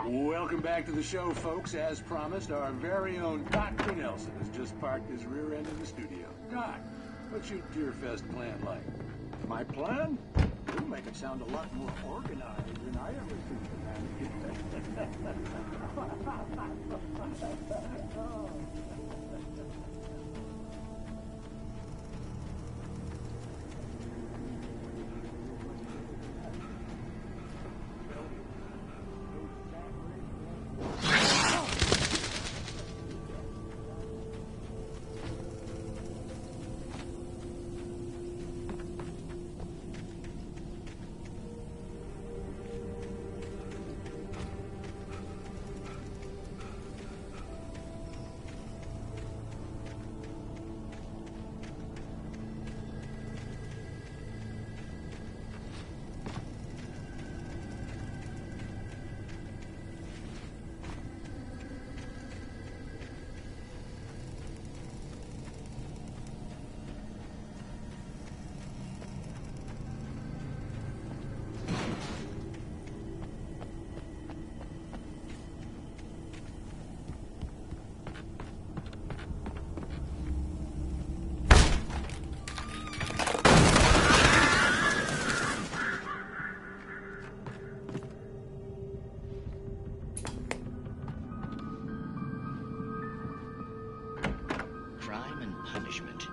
Welcome back to the show, folks. As promised, our very own Dr. Nelson has just parked his rear end in the studio. Doc, what's your Deerfest plan like? My plan? You make it sound a lot more organized than I ever Punishment.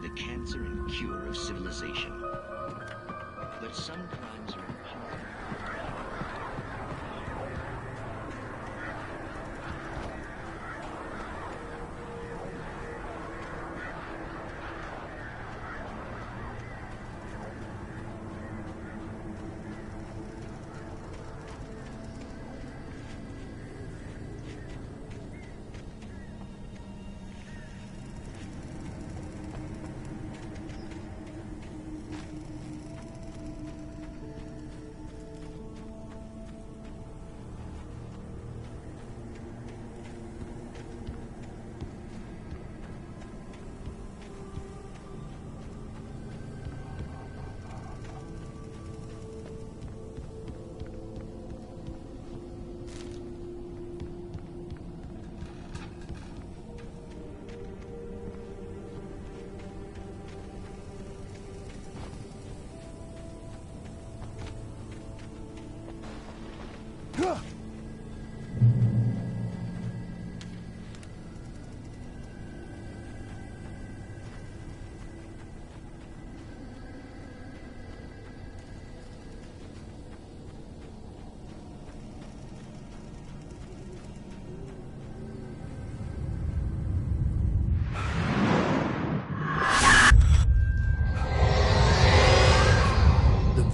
The cancer and cure of civilization. But some crimes are impossible.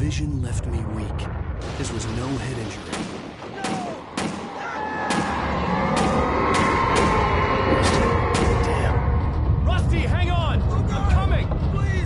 Vision left me weak. This was no head injury. Damn. Rusty, hang on! I'm coming! Please!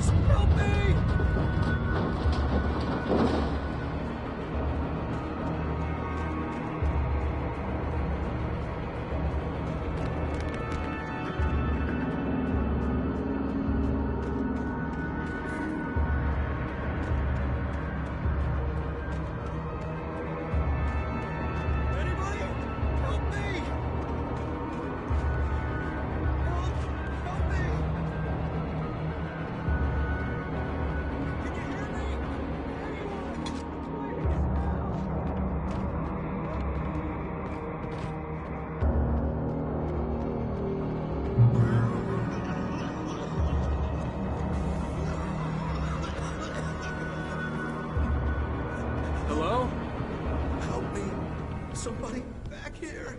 somebody back here.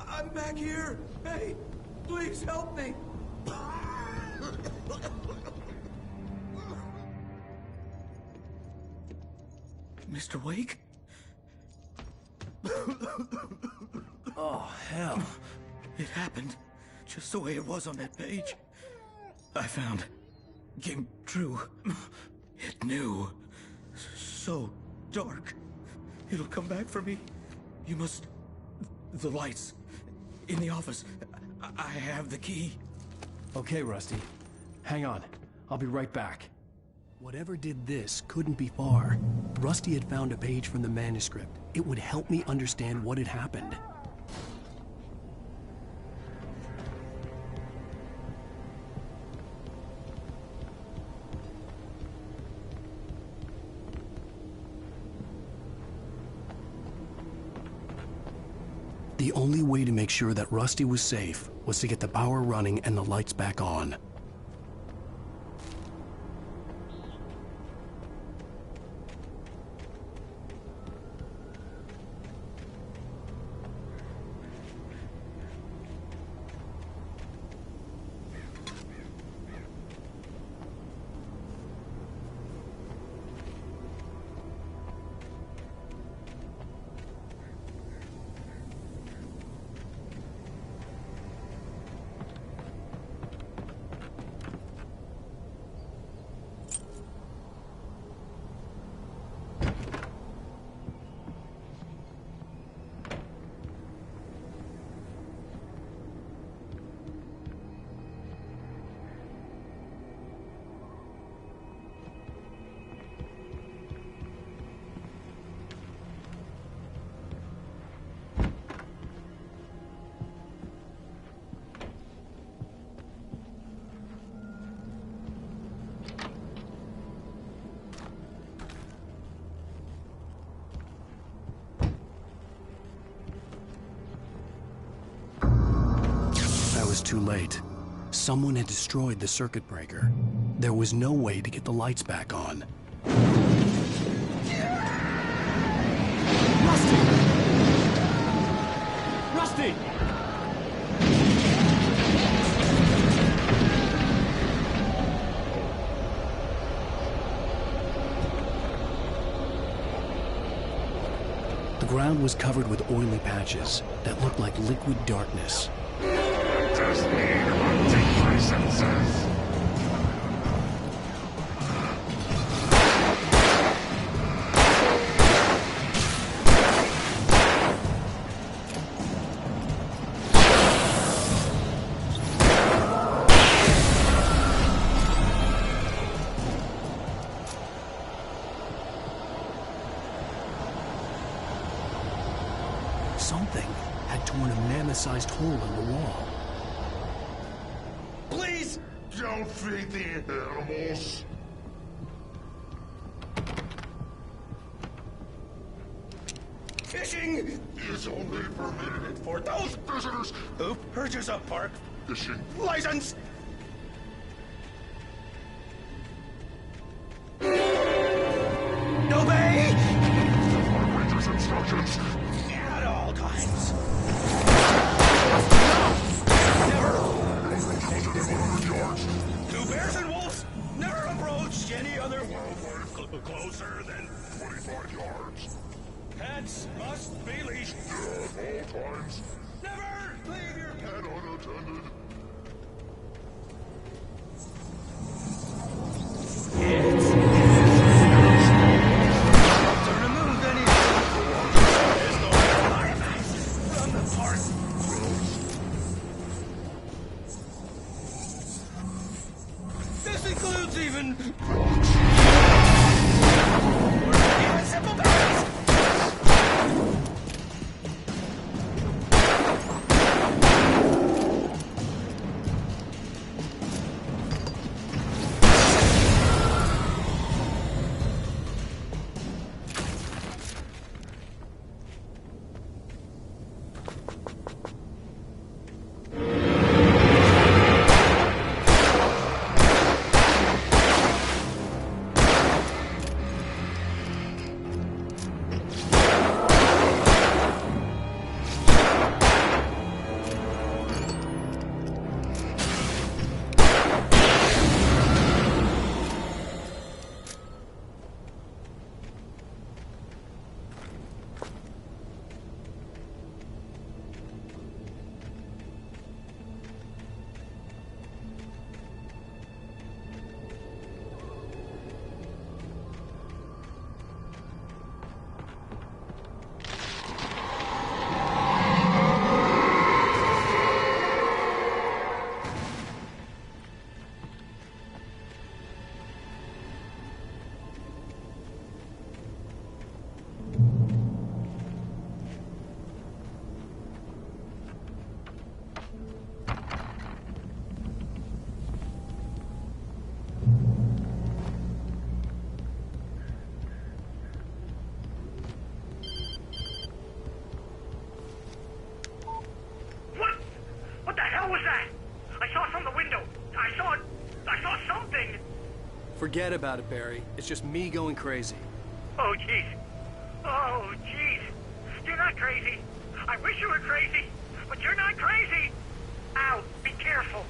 I'm back here. Hey, please help me. Mr. Wake? Oh, hell. It happened just the way it was on that page. I found. Came true. It knew. So dark. It'll come back for me. You must... The lights. In the office. I have the key. Okay, Rusty. Hang on. I'll be right back. Whatever did this couldn't be far. Rusty had found a page from the manuscript. It would help me understand what had happened. The only way to make sure that Rusty was safe was to get the power running and the lights back on. Too late. Someone had destroyed the circuit breaker. There was no way to get the lights back on. Rusty! Rusty! The ground was covered with oily patches that looked like liquid darkness. Just need to take my senses. Something had torn a mammoth-sized hole in the wall. Please! Don't feed the animals. Fishing is only permitted for those visitors who purchase a park fishing license. Obey! Rangers' instructions. At all times. Yards. Do bears and wolves never approach any other wildlife closer than 25 yards. Pets must be leashed. At all times. Never leave your pet unattended. To remove any from the park. This includes even simple berries. Forget about it, Barry. It's just me going crazy. Oh, jeez. Oh, jeez. You're not crazy. I wish you were crazy, but you're not crazy. Ow, be careful.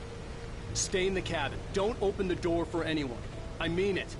Stay in the cabin. Don't open the door for anyone. I mean it.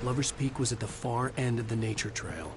Lover's Peak was at the far end of the nature trail.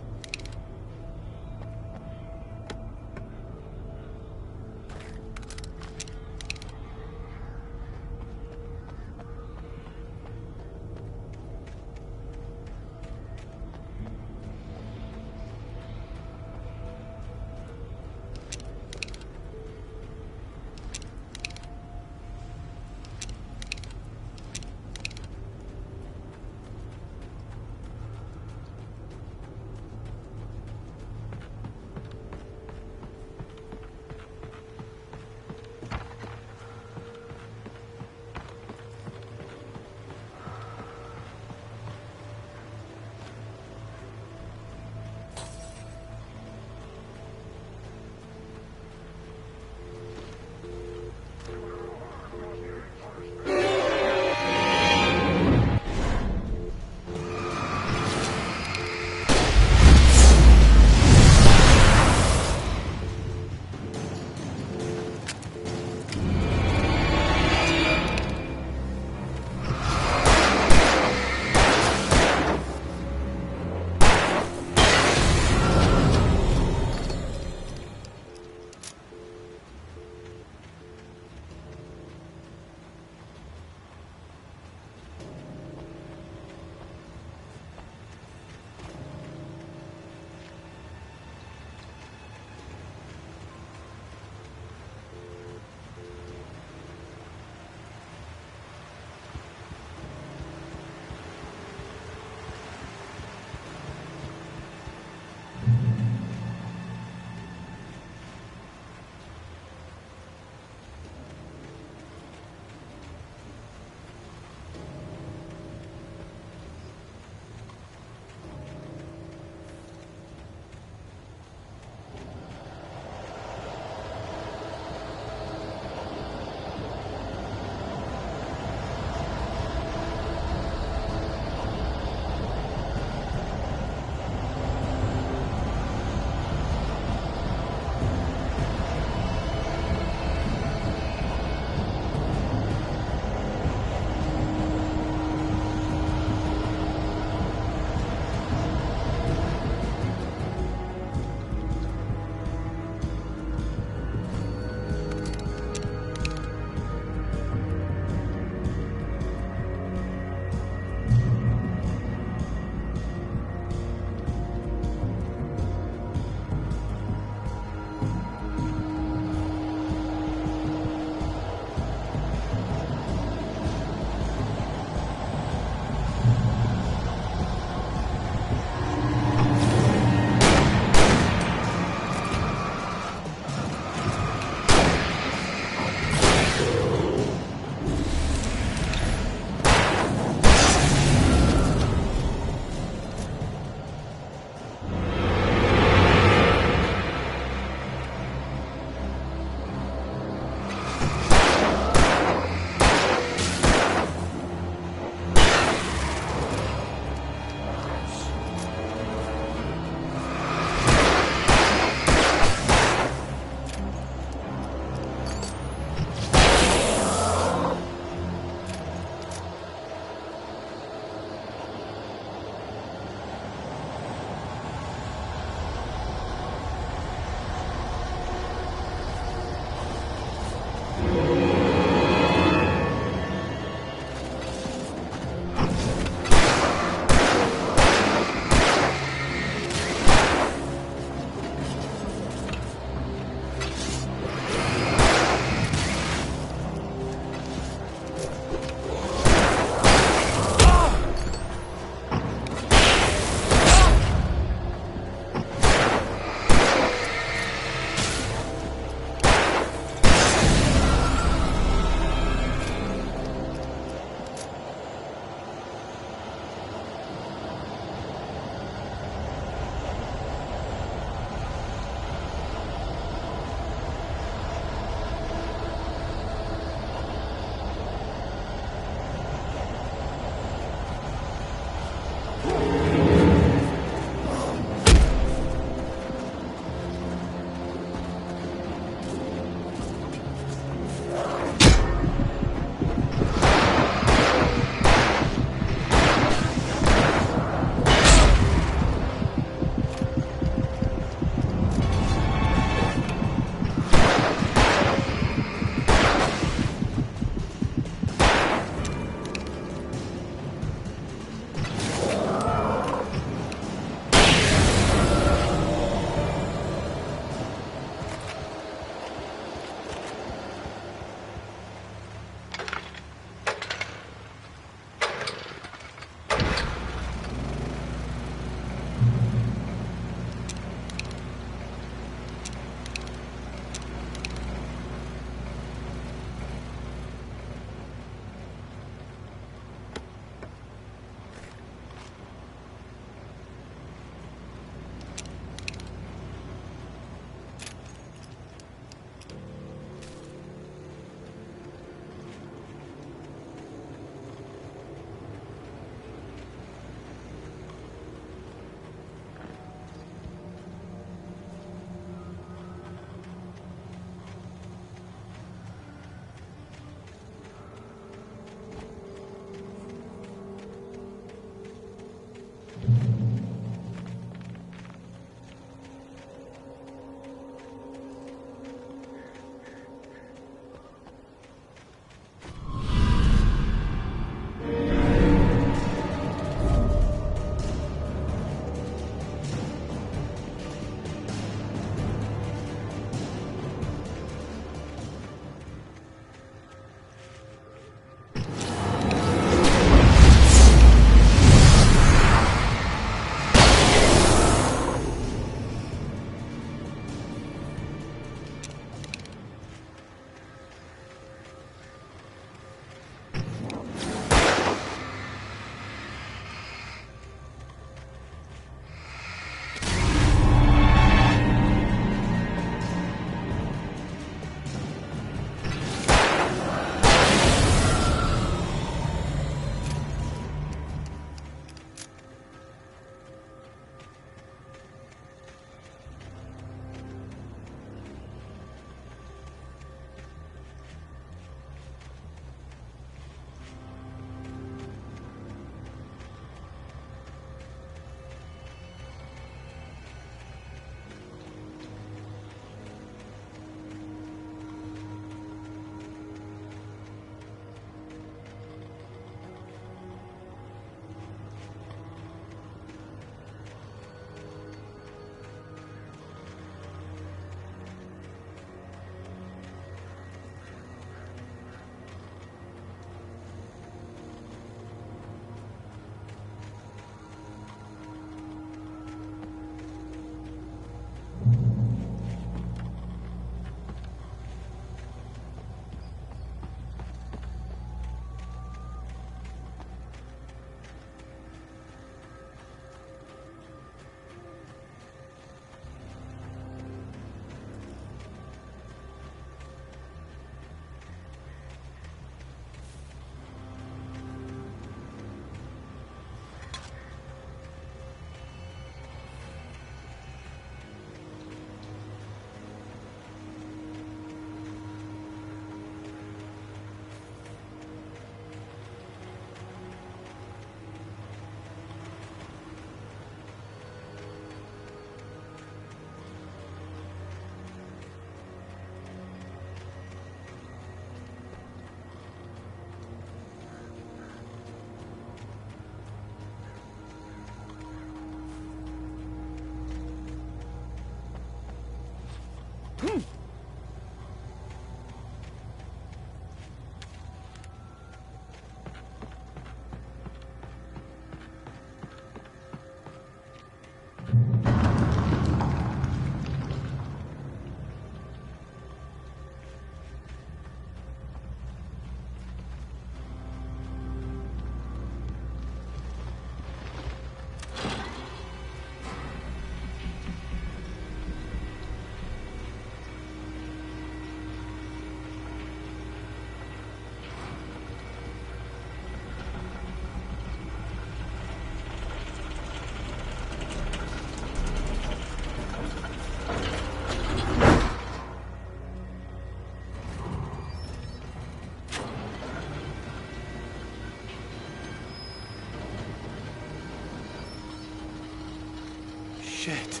Shit.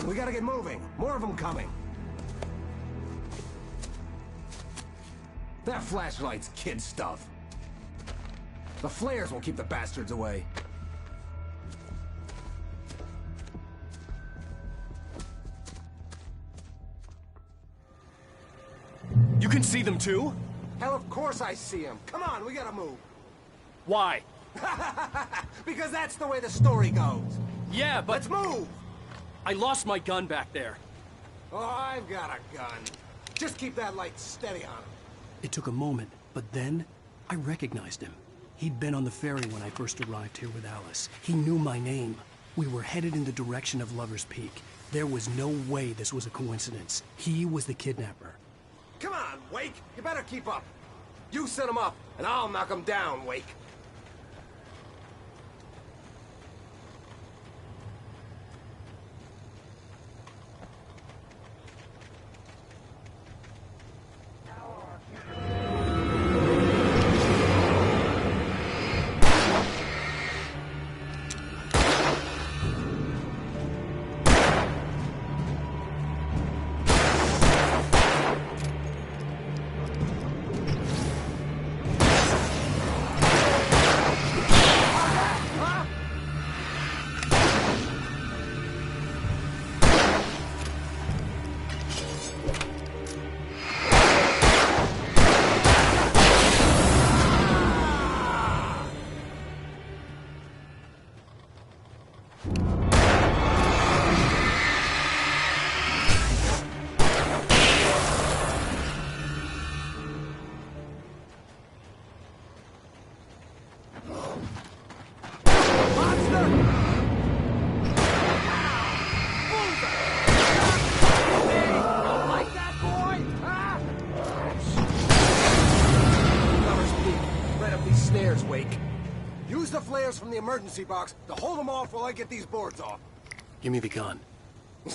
We gotta get moving. More of them coming. That flashlight's kid stuff. The flares will keep the bastards away. You can see them too? Hell, of course I see them. Come on, we gotta move. Why? Because that's the way the story goes. Yeah, but... Let's move! I lost my gun back there. Oh, I've got a gun. Just keep that light steady on him. It took a moment, but then I recognized him. He'd been on the ferry when I first arrived here with Alice. He knew my name. We were headed in the direction of Lover's Peak. There was no way this was a coincidence. He was the kidnapper. Come on, Wake. You better keep up. You set him up, and I'll knock him down, Wake. From the emergency box to hold them off while I get these boards off. Give me the gun.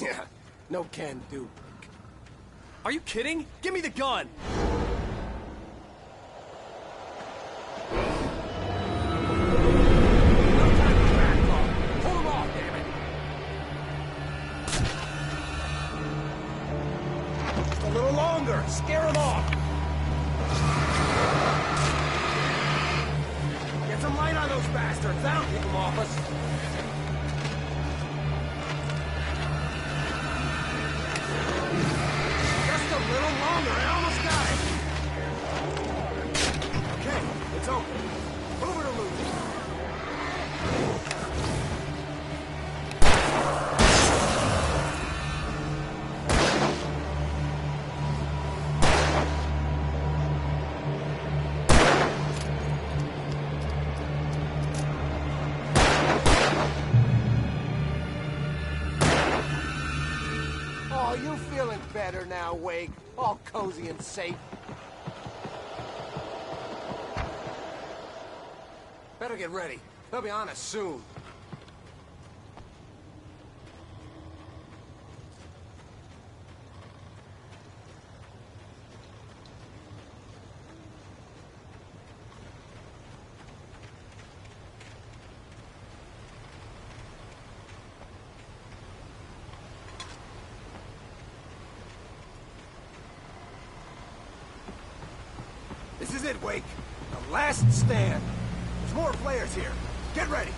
Yeah, no can do. Are you kidding? Give me the gun! Hold them off, damn it! Just a little longer. Scare them off. Some light on those bastards. That'll keep them off us. Just a little longer. I almost got it. Okay, it's open. Move it or lose it. Oh, you feeling better now, Wake? All cozy and safe. Better get ready. They'll be on us soon. is it, Wake. The last stand. There's more players here. Get ready.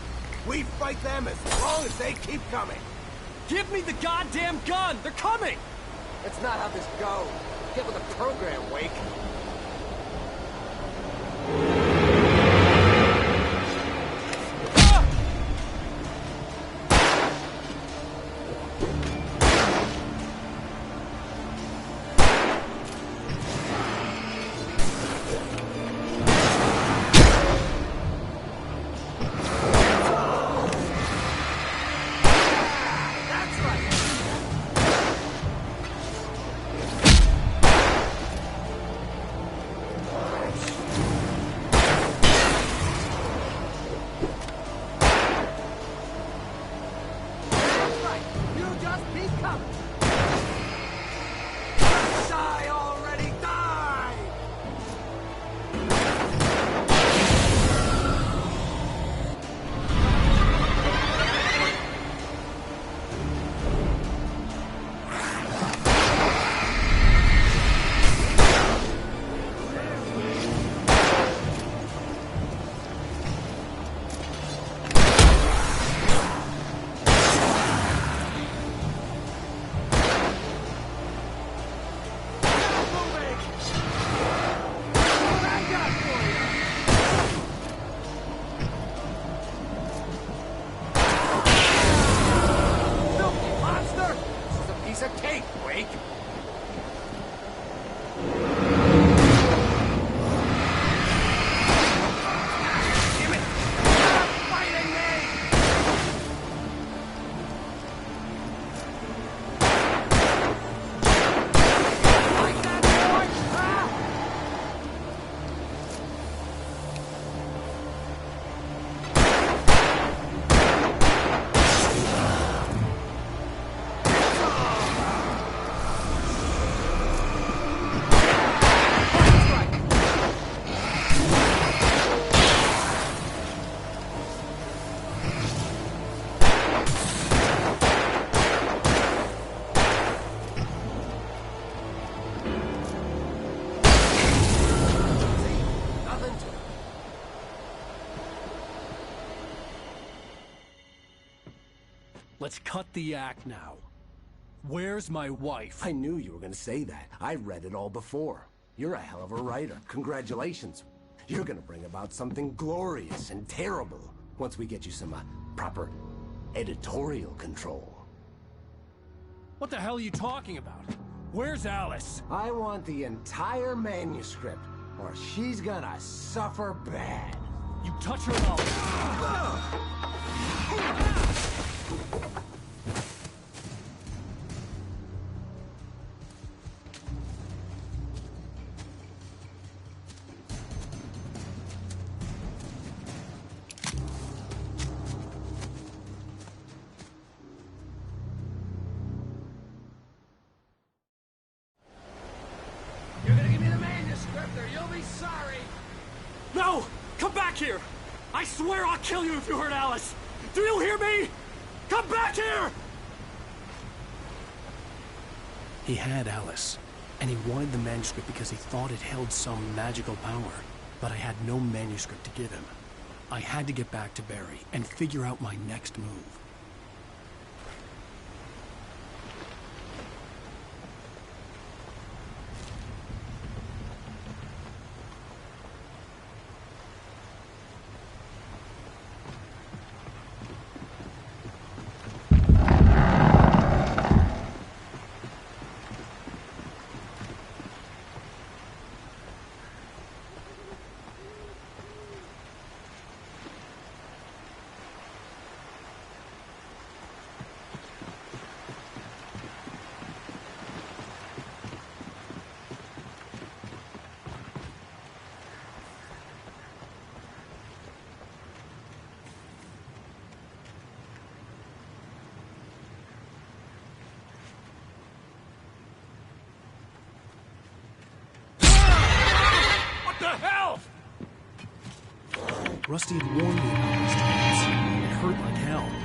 We fight them as long as they keep coming. Give me the goddamn gun! They're coming! That's not how this goes. Get with the program, Wake. Let's cut the act now. Where's my wife? I knew you were gonna say that. I read it all before. You're a hell of a writer. Congratulations. You're gonna bring about something glorious and terrible once we get you some proper editorial control. What the hell are you talking about? Where's Alice? I want the entire manuscript, or she's gonna suffer bad. You touch her and You're gonna give me the manuscript, or you'll be sorry. No! Come back here! I swear I'll kill you if you hurt Alice! Do you hear me? Come back here! He had Alice, and he wanted the manuscript because he thought it held some magical power. But I had no manuscript to give him. I had to get back to Barry and figure out my next move. Rusty had warned me about these times. It hurt like hell.